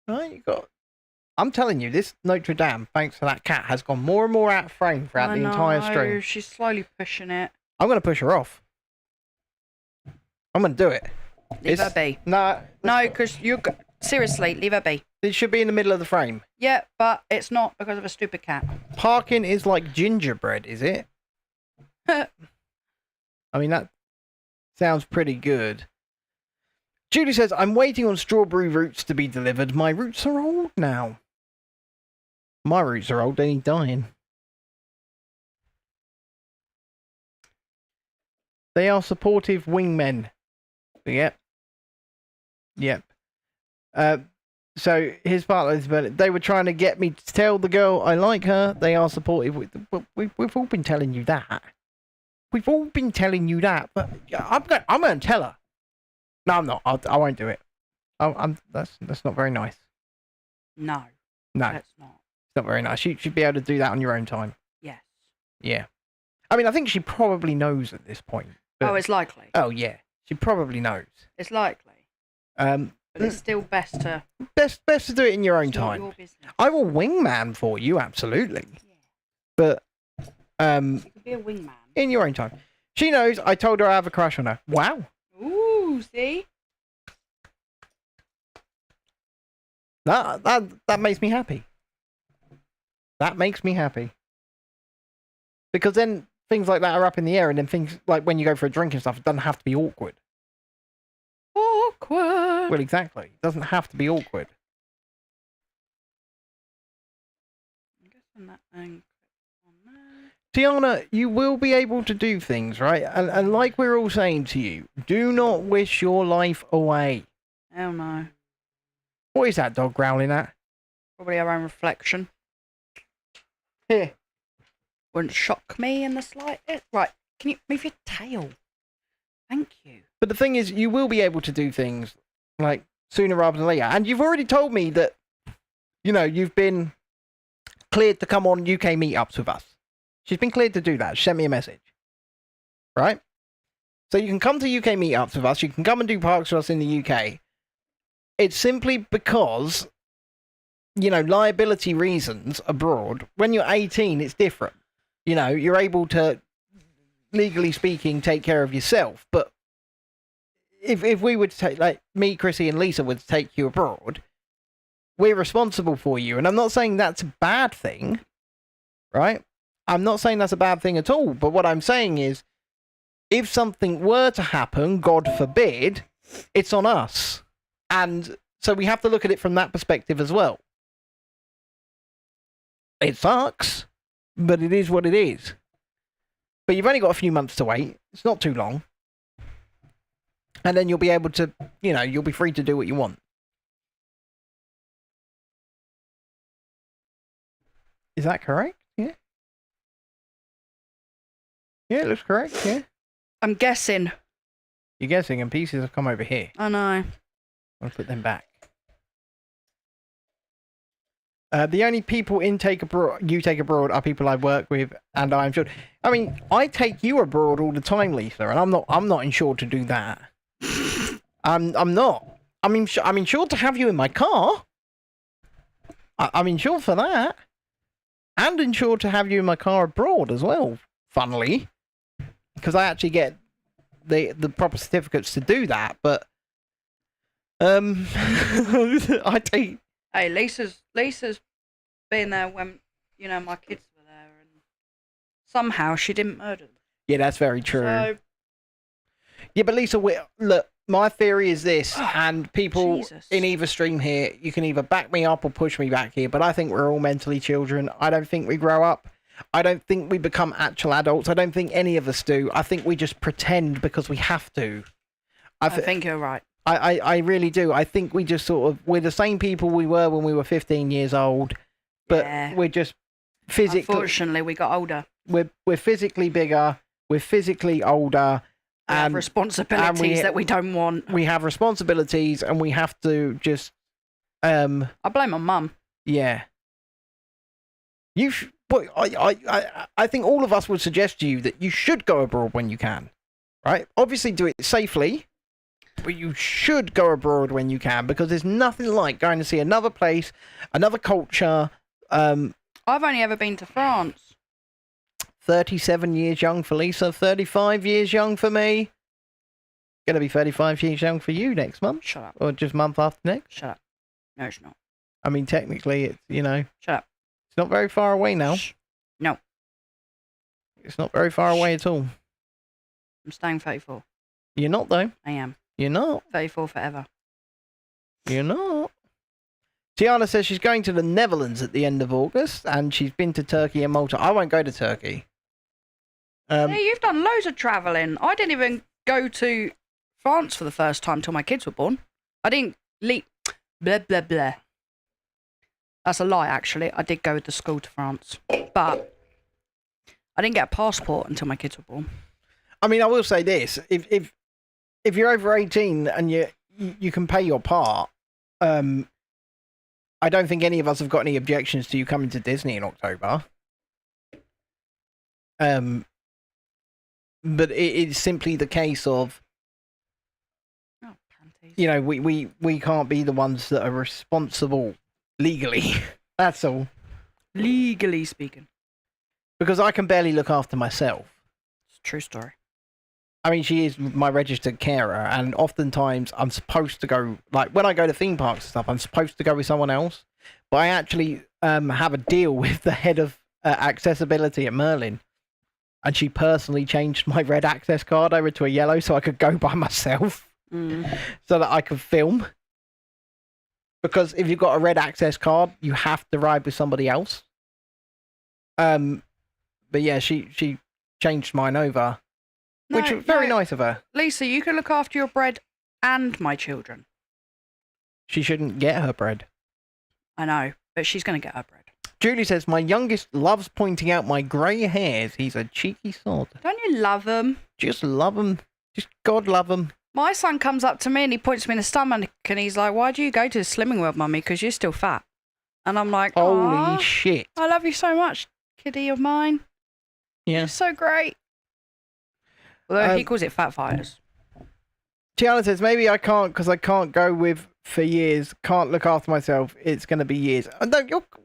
right? You got. I'm telling you, this Notre Dame, thanks to that cat, has gone more and more out of frame throughout the entire stream. She's slowly pushing it. I'm going to push her off. I'm going to do it. Leave her be. No, because seriously, leave her be. it should be in the middle of the frame. Yeah, but it's not because of a stupid cat. Parking is like gingerbread, is it? I mean, that sounds pretty good. Julie says, I'm waiting on strawberry roots to be delivered. My roots are old now. My roots are old, they need dying. They are supportive wingmen. Yep. Yep. So his partner is Berlin. They were trying to get me to tell the girl I like her. They are supportive. We've all been telling you that. We've all been telling you that. But I'm going to tell her. No, I'm not. I won't do it. That's not very nice. No. No, That's not. it's not very nice. You should be able to do that on your own time. Yes. Yeah. I mean, I think she probably knows at this point. But, Oh, it's likely. oh yeah, she probably knows. It's likely. But it's still best to... best to do it in your own It's not time. your business. I will wingman for you, absolutely. Yeah. But You could be a wingman. in your own time. She knows. I told her I have a crush on her. Wow. Ooh, see? That makes me happy. That makes me happy. Because then things like that are up in the air, and then things like when you go for a drink and stuff, it doesn't have to be awkward. Awkward. Well, exactly. It doesn't have to be awkward. I'm guessing that thing on there. Tiana, you will be able to do things, right? And like we're all saying to you, do not wish your life away. Hell no. What is that dog growling at? Probably our own reflection. Here. Wouldn't shock me in the slightest. Right, can you move your tail? Thank you. But the thing is, you will be able to do things like sooner rather than later. And you've already told me that, you've been cleared to come on UK meetups with us. She's been cleared to do that. She sent me a message. Right? So you can come to UK meetups with us. You can come and do parks with us in the UK. It's simply because, liability reasons abroad. When you're 18, it's different. You're able to, legally speaking, take care of yourself. But if we were to take, like, me, Chrissy, and Lisa would take you abroad, we're responsible for you. And I'm not saying that's a bad thing, right? I'm not saying that's a bad thing at all. But what I'm saying is, if something were to happen, God forbid, it's on us. And so we have to look at it from that perspective as well. It sucks, but it is what it is. But you've only got a few months to wait. It's not too long. And then you'll be able to, you'll be free to do what you want. Is that correct? Yeah. Yeah, it looks correct, yeah. I'm guessing. You're guessing, and pieces have come over here. I know. I'll put them back. The only people you take abroad are people I work with, and I'm sure. I mean, I take you abroad all the time, Lisa, and I'm not insured to do that. I'm not. I'm insured to have you in my car. I'm insured for that, and insured to have you in my car abroad as well. Funnily, because I actually get the proper certificates to do that. But I take. Hey, Lisa's been there when my kids were there, and somehow she didn't murder them. Yeah, that's very true. So, yeah, but Lisa, look, my theory is this, and people Jesus. in either stream here, you can either back me up or push me back here, but I think we're all mentally children. I don't think we grow up. I don't think we become actual adults. I don't think any of us do. I think we just pretend because we have to. I think you're right. I really do. I think we just we're the same people we were when we were 15 years old, but we're just physically... Unfortunately, we got older. We're physically bigger, we're physically older, We have responsibilities that we don't want. We have responsibilities, and we have to just... I blame my mum. Yeah. I think all of us would suggest to you that you should go abroad when you can, right? Obviously, do it safely, but you should go abroad when you can, because there's nothing like going to see another place, another culture. I've only ever been to France. 37 years young for Lisa, 35 years young for me. Gonna be 35 years young for you next month. Shut up. Or just month after next. Shut up. No, it's not. I mean, technically, it's, Shut up. it's not very far away now. Shh. No. It's not very far away at all. I'm staying 34. You're not, though. I am. You're not. 34 forever. You're not. Tiana says she's going to the Netherlands at the end of August, and she's been to Turkey and Malta. I won't go to Turkey. Yeah, you've done loads of travelling. I didn't even go to France for the first time till my kids were born. I didn't leave. Blah, blah, blah. That's a lie, actually. I did go with the school to France. But I didn't get a passport until my kids were born. I mean, I will say this. If you're over 18 and you can pay your part, I don't think any of us have got any objections to you coming to Disney in October. But it is simply the case of, panties. We can't be the ones that are responsible legally. That's all. Legally speaking. Because I can barely look after myself. It's a true story. I mean, she is my registered carer, and oftentimes I'm supposed to go, like, when I go to theme parks and stuff, I'm supposed to go with someone else. But I actually have a deal with the head of accessibility at Merlin. And she personally changed my red access card over to a yellow so I could go by myself. So that I could film. Because if you've got a red access card, you have to ride with somebody else. But yeah, she changed mine over. Which was very nice of her. Lisa, you can look after your bread and my children. She shouldn't get her bread. I know, but she's going to get her bread. Julie says, my youngest loves pointing out my grey hairs. He's a cheeky sod. Don't you love them? Just love them. Just God love them. My son comes up to me and he points me in the stomach and he's like, "Why do you go to the Slimming World, mummy? Because you're still fat." And I'm like, Holy shit. I love you so much, kiddie of mine. Yeah. You're so great. Although he calls it fat fighters. Tiana says, maybe I can't because I can't go with for years. Can't look after myself. It's going to be years.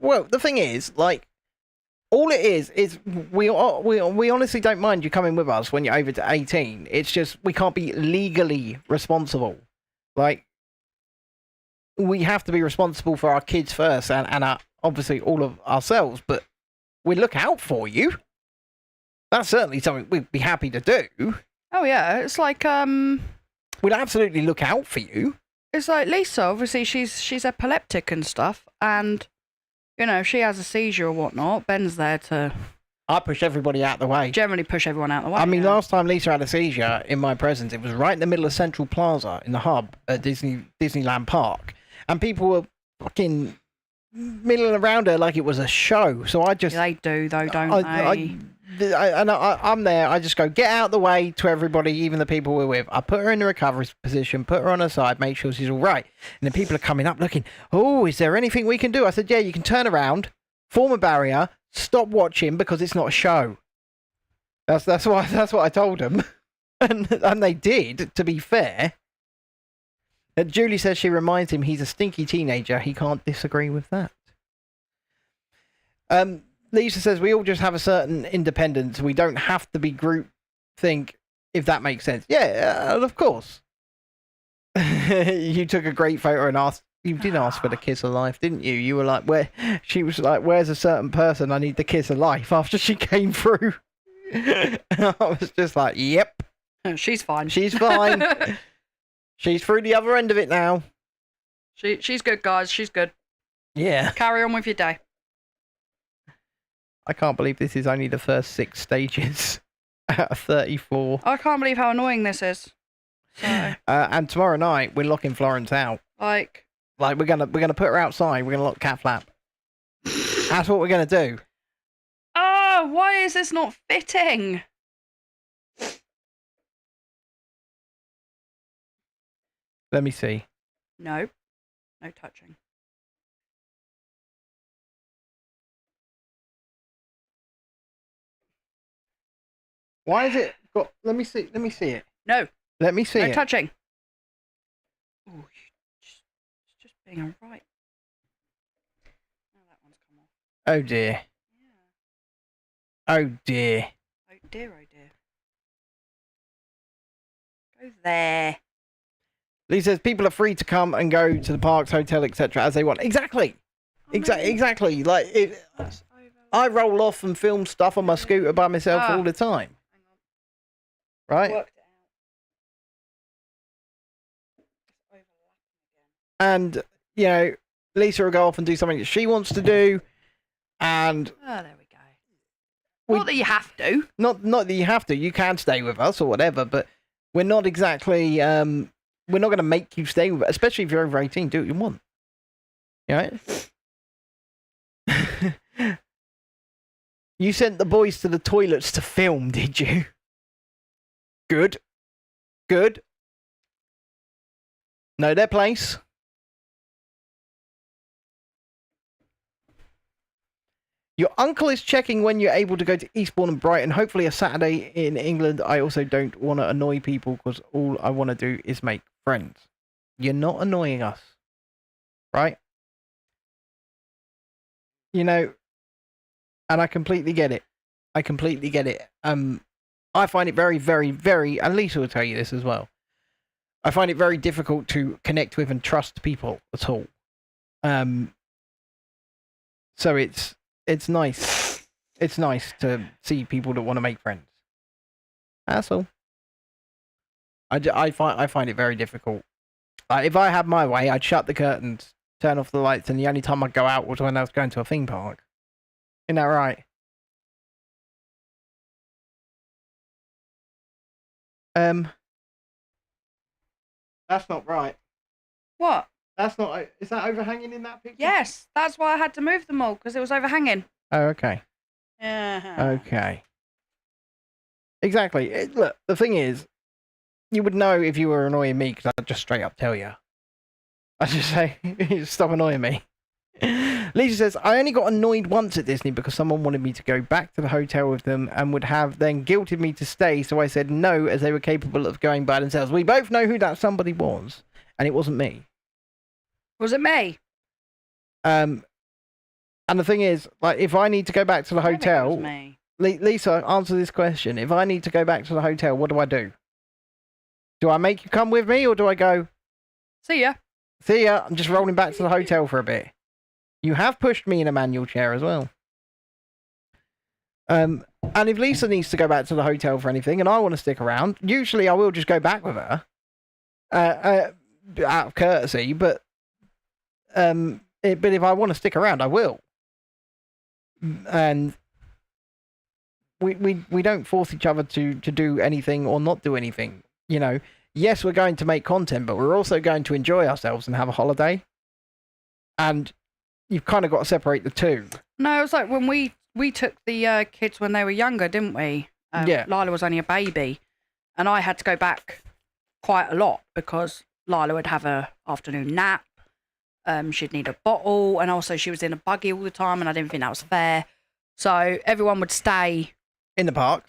Well, the thing is, like, all it is we honestly don't mind you coming with us when you're over to 18. It's just we can't be legally responsible. Like, we have to be responsible for our kids first and obviously all of ourselves, but we look out for you. That's certainly something we'd be happy to do. Oh, yeah. It's like, We'd absolutely look out for you. It's like Lisa, obviously she's epileptic and stuff, and, you know, if she has a seizure or whatnot, Ben's there to... I push everybody out the way. Generally push everyone out the way. I mean, last time Lisa had a seizure in my presence, it was right in the middle of Central Plaza in the hub at Disneyland Park. And people were fucking milling around her like it was a show. So I just... They do, though, don't they? I'm there. I just go, get out the way to everybody, even the people we're with. I put her in the recovery position, put her on her side, make sure she's all right. And then people are coming up looking, oh, is there anything we can do? I said, yeah, you can turn around, form a barrier, stop watching because it's not a show. That's what I told them. and they did, to be fair. Julie says she reminds him he's a stinky teenager. He can't disagree with that. Lisa says we all just have a certain independence. We don't have to be group think, if that makes sense. Yeah, of course. You took a great photo and asked. You did ask for the kiss of life, didn't you? You were like, where? She was like, where's a certain person? I need the kiss of life after she came through. And I was just like, yep. She's fine. She's fine. She's through the other end of it now. She's good, guys. She's good. Yeah. Carry on with your day. I can't believe this is only the first 6 stages out of 34. I can't believe how annoying this is. So, and tomorrow night we're locking Florence out. Like we're gonna put her outside. We're gonna lock Cat Flap. That's what we're gonna do. Oh, why is this not fitting? Let me see. No touching. Why is it got? Let me see it. No. Let me see no it. touching. Oh, it's just being alright. Oh, that one's come off. Oh dear. Yeah. Oh dear. Oh dear, oh dear. Go there. Lee says people are free to come and go to the parks, hotel, etc. as they want. Exactly. Exactly. Like I roll off and film stuff on my scooter by myself all the time. Right? Worked it out. And, you know, Lisa will go off and do something that she wants to do. And... Oh, there we go. Not that you have to. Not that you have to. You can stay with us or whatever, but we're not exactly... we're not going to make you stay with us, especially if you're over 18. Do what you want. You know? You sent the boys to the toilets to film, did you? Good. Know their place. Your uncle is checking when you're able to go to Eastbourne and Brighton. Hopefully a Saturday in England. I also don't want to annoy people because all I want to do is make friends. You're not annoying us. Right? You know, and I completely get it. I find it very, very, very, and Lisa will tell you this as well. I find it very difficult to connect with and trust people at all. So it's nice. It's nice to see people that want to make friends. That's all. I find it very difficult. If I had my way, I'd shut the curtains, turn off the lights, and the only time I'd go out was when I was going to a theme park. Isn't that right? That's not right. What? That's not... Is that overhanging in that picture? Yes, that's why I had to move them all, because it was overhanging. Oh, okay. Yeah. Okay. Exactly. Look, the thing is, you would know if you were annoying me because I'd just straight up tell you. I'd just say, stop annoying me. Lisa says, I only got annoyed once at Disney because someone wanted me to go back to the hotel with them and would have then guilted me to stay. So I said no, as they were capable of going by themselves. We both know who that somebody was, and it wasn't me. Was it me? And the thing is, like, if I need to go back to the I think it was hotel, me. Lisa, answer this question. If I need to go back to the hotel, what do I do? Do I make you come with me, or do I go, See ya. see ya, I'm just rolling back to the hotel for a bit? You have pushed me in a manual chair as well. And if Lisa needs to go back to the hotel for anything, and I want to stick around, usually I will just go back with her, out of courtesy. But if I want to stick around, I will. And we don't force each other to do anything or not do anything. You know, yes, we're going to make content, but we're also going to enjoy ourselves and have a holiday. And you've kind of got to separate the two. No, it was like when we took the kids when they were younger, didn't we? Yeah. Lila was only a baby, and I had to go back quite a lot because Lila would have a afternoon nap. She'd need a bottle, and also she was in a buggy all the time, and I didn't think that was fair. So everyone would stay In the park.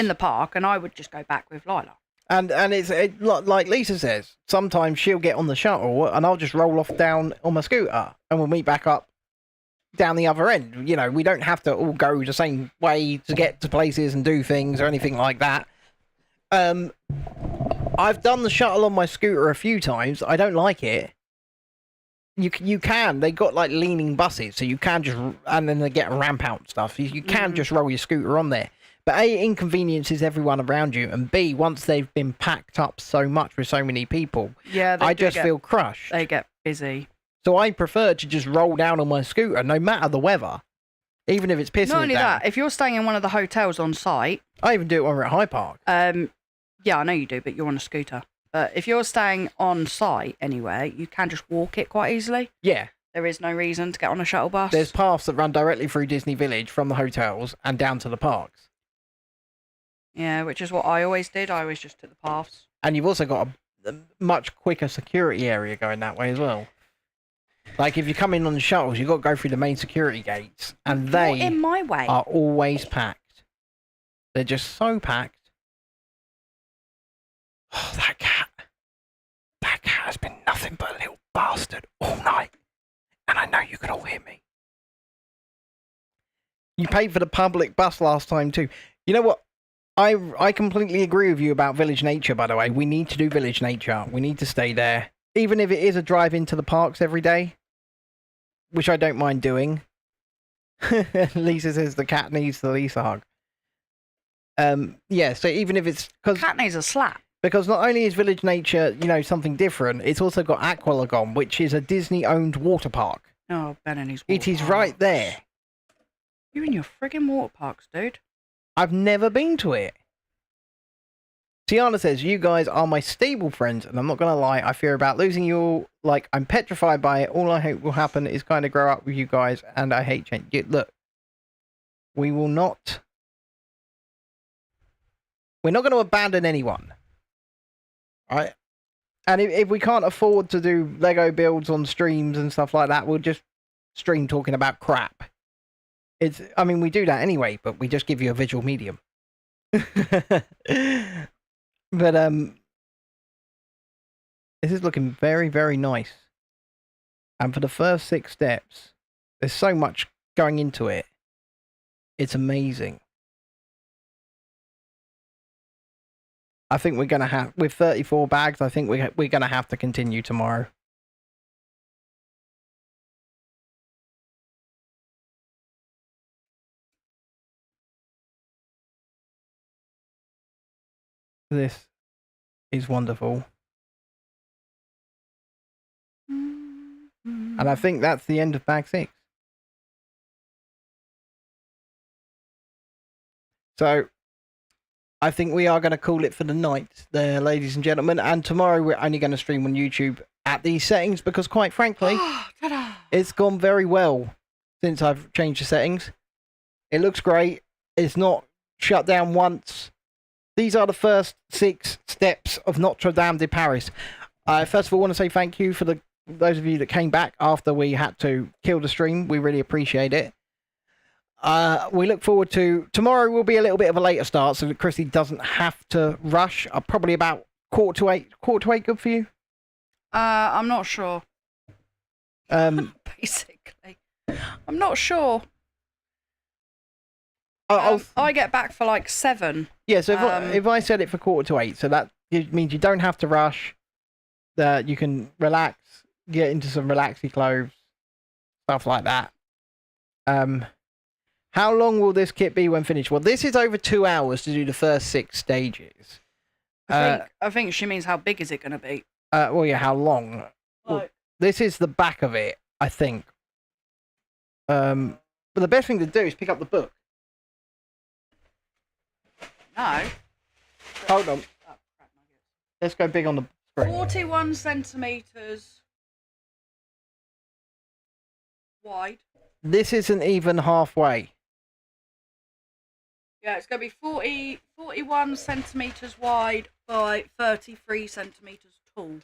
and I would just go back with Lila. And it's like Lisa says, sometimes she'll get on the shuttle and I'll just roll off down on my scooter and we'll meet back up down the other end. You know, we don't have to all go the same way to get to places and do things or anything like that. I've done the shuttle on my scooter a few times. I don't like it. You can. They got like leaning buses, so you can just, and then they get a ramp out and stuff. You can just roll your scooter on there. But A, it inconveniences everyone around you, and B, once they've been packed up so much with so many people, Yeah, I just feel crushed. They get busy. So I prefer to just roll down on my scooter, no matter the weather, even if it's pissing Not only it down. that, if you're staying in one of the hotels on site, I even do it when we're at High Park. yeah, I know you do, but you're on a scooter. But if you're staying on site anywhere, you can just walk it quite easily. Yeah. There is no reason to get on a shuttle bus. There's paths that run directly through Disney Village from the hotels and down to the parks. Yeah, which is what I always did. I always just took the paths. And you've also got a much quicker security area going that way as well. Like, if you come in on the shuttles, you've got to go through the main security gates, and they Not in my way. are always packed. They're just so packed. Oh, that cat. That cat has been nothing but a little bastard all night. And I know you can all hear me. You paid for the public bus last time too. You know what? I completely agree with you about Village Nature, by the way. We need to do Village Nature. We need to stay there. Even if it is a drive into the parks every day. Which I don't mind doing. Lisa says the cat needs the Lisa hug. Yeah, so even if it's... Cat needs a slap. Because not only is Village Nature, you know, something different, it's also got Aqualagon, which is a Disney-owned water park. Oh, Ben and his water It is parks. right there. You and your friggin' water parks, dude. I've never been to it. Tiana says, you guys are my stable friends, and I'm not going to lie, I fear about losing you all. Like, I'm petrified by it. All I hope will happen is kind of grow up with you guys, and I hate change. Look, we will not... We're not going to abandon anyone. Right? And if we can't afford to do Lego builds on streams and stuff like that, we'll just stream talking about crap. I mean, we do that anyway, but we just give you a visual medium. But this is looking very, very nice. And for the first 6 steps, there's so much going into it. It's amazing. I think we're going to have, with 34 bags, I think we're going to have to continue tomorrow. This is wonderful. And I think that's the end of bag 6. So, I think we are going to call it for the night there, ladies and gentlemen. And tomorrow we're only going to stream on YouTube at these settings because, quite frankly, it's gone very well since I've changed the settings. It looks great. It's not shut down once. these are the first 6 steps of Notre Dame de Paris. First of all, I want to say thank you for those of you that came back after we had to kill the stream. We really appreciate it. We look forward to... Tomorrow will be a little bit of a later start so that Chrissy doesn't have to rush. Probably about 7:45. 7:45 good for you? I'm not sure. Basically. I'm not sure. I get back for like 7. Yeah, so if I set it for 7:45, so that means you don't have to rush. That you can relax, get into some relaxy clothes, stuff like that. How long will this kit be when finished? Well, this is over 2 hours to do the first 6 stages. I think she means how big is it going to be? Well, yeah, how long? Well, this is the back of it, I think. But the best thing to do is pick up the book. No. Hold on. Let's go big on the screen. 41 centimetres wide. This isn't even halfway. Yeah, it's going to be 41 centimetres wide by 33 centimetres tall.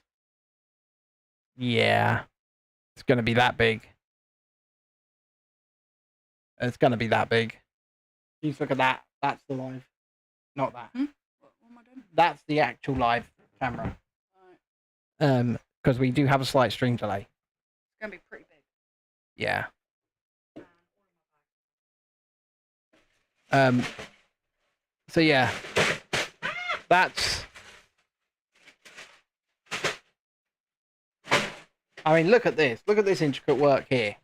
Yeah. It's going to be that big. It's going to be that big. Please look at that. That's the live. Not that. What am I doing? That's the actual live camera. Right. Because we do have a slight stream delay. It's going to be pretty big. Yeah. So yeah. That's... I mean, look at this. Look at this intricate work here.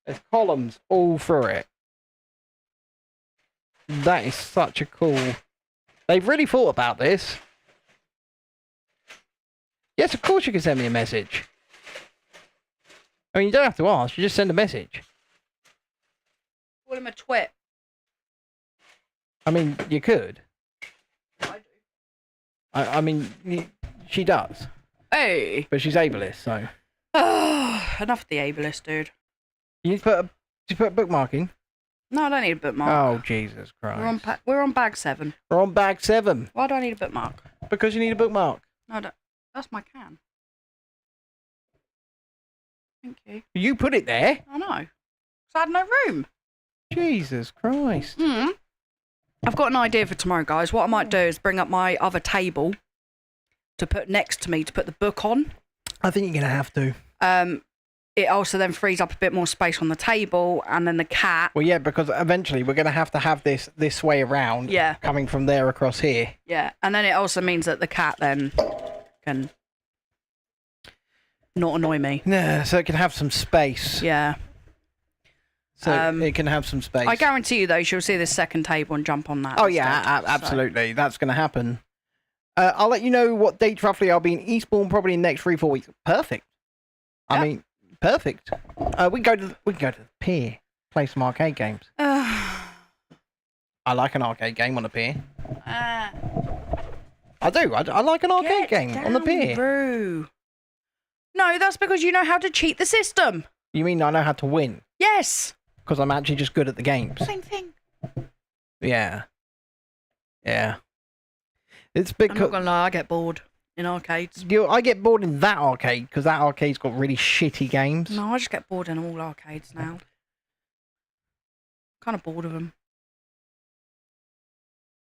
There's columns all through it. That is such a cool... They've really thought about this. Yes, of course you can send me a message. I mean, you don't have to ask. You just send a message. Call him a twit. I mean, you could. I do. I mean, she does. Hey! But she's ableist, so... Enough of the ableist, dude. You need to put bookmarking? No, I don't need a bookmark. Oh, Jesus Christ. We're on bag 7. We're on bag 7. Why do I need a bookmark? Because you need a bookmark. No, I don't. That's my can. Thank you. You put it there. I know. 'Cause I had no room. Jesus Christ. I've got an idea for tomorrow, guys. What I might do is bring up my other table to put next to me to put the book on. I think you're going to have to. It also then frees up a bit more space on the table, and then the cat. Well, yeah, because eventually we're going to have this way around. Yeah. Coming from there across here. Yeah, and then it also means that the cat then can not annoy me. Yeah, so it can have some space. Yeah. So it can have some space. I guarantee you, though, she'll see this second table and jump on that. Oh, yeah, absolutely. That's going to happen. I'll let you know what date roughly I'll be in Eastbourne, probably in the next 3-4 weeks. Perfect. Yeah. I mean, perfect. We can go to the pier, play some arcade games. I like an arcade game on the pier. I do. I like an arcade game on the pier. Bro. No, that's because you know how to cheat the system. You mean I know how to win? Yes. Because I'm actually just good at the games. Same thing. Yeah. Yeah. It's because... I'm not going to lie, I get bored in arcades. I get bored in that arcade because that arcade's got really shitty games. No, I just get bored in all arcades now. Kind of bored of them.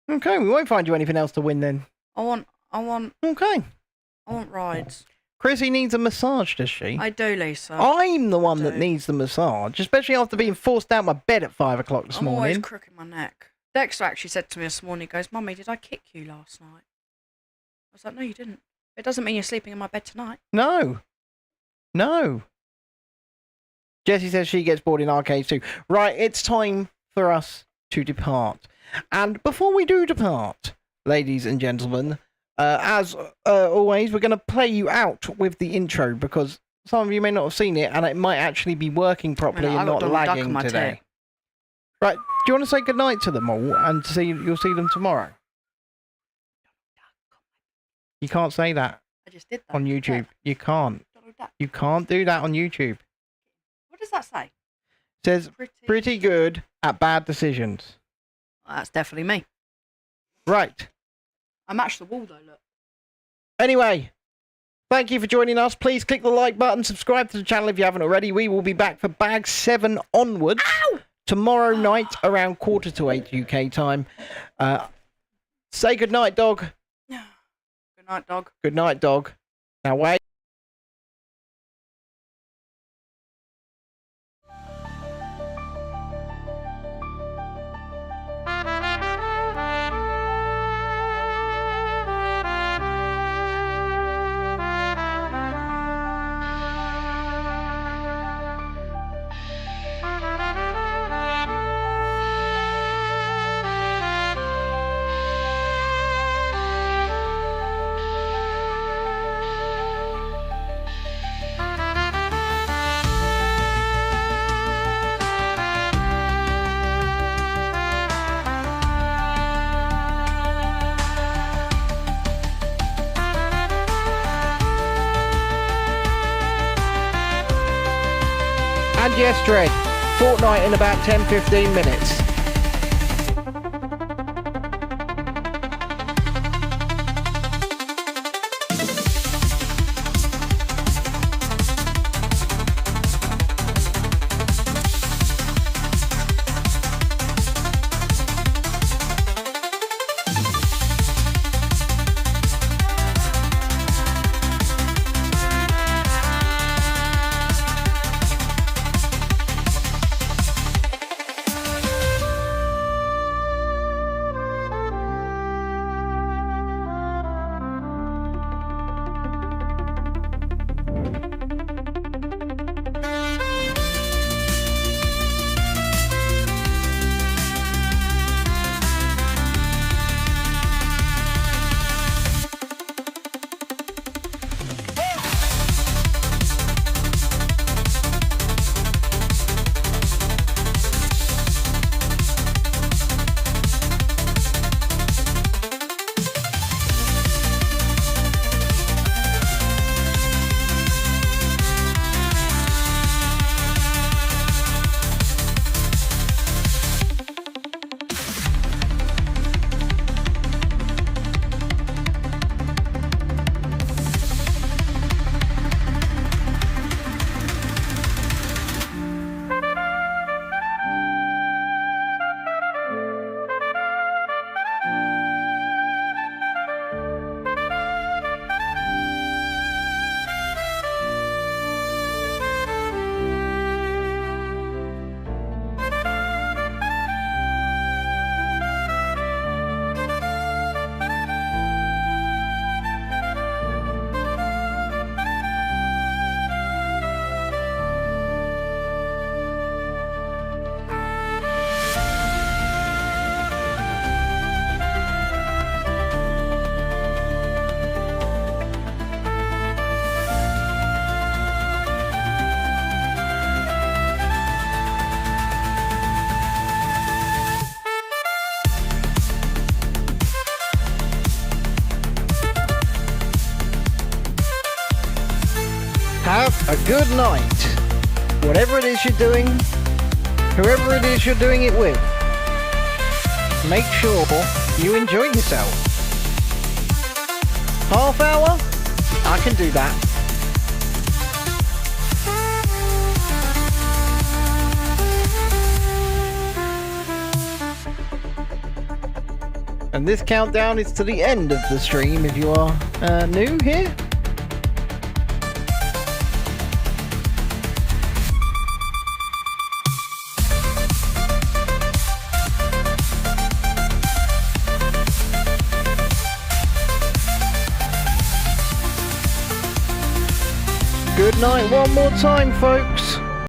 Okay, we won't find you anything else to win then. I want. Okay. I want rides. Chrissy needs a massage, does she? I do, Lisa. I'm the one that needs the massage, especially after being forced out my bed at 5 o'clock this morning. I'm always crooking my neck. Dexter actually said to me this morning, he goes, "Mummy, did I kick you last night?" I was like, "No, you didn't. It doesn't mean you're sleeping in my bed tonight." No. Jessie says she gets bored in arcades too. Right, it's time for us to depart. And before we do depart, ladies and gentlemen, as always, we're going to play you out with the intro because some of you may not have seen it and it might actually be working properly and not lagging today. Right, do you want to say goodnight to them all and you'll see them tomorrow? You can't say that. I just did that. On YouTube. You can't. You can't do that on YouTube. What does that say? It says, pretty good at bad decisions. Well, that's definitely me. Right. I matched the wall though, look. Anyway, thank you for joining us. Please click the like button, subscribe to the channel if you haven't already. We will be back for bag 7 onwards tomorrow night around 7:45 UK time. Say goodnight, dog. Good night, dog. Good night, dog. Now wait. And yes, Dread, Fortnite in about 10-15 minutes. Have a good night. Whatever it is you're doing, whoever it is you're doing it with, make sure you enjoy yourself. Half hour? I can do that. And this countdown is to the end of the stream if you are new here. Good night one more time, folks.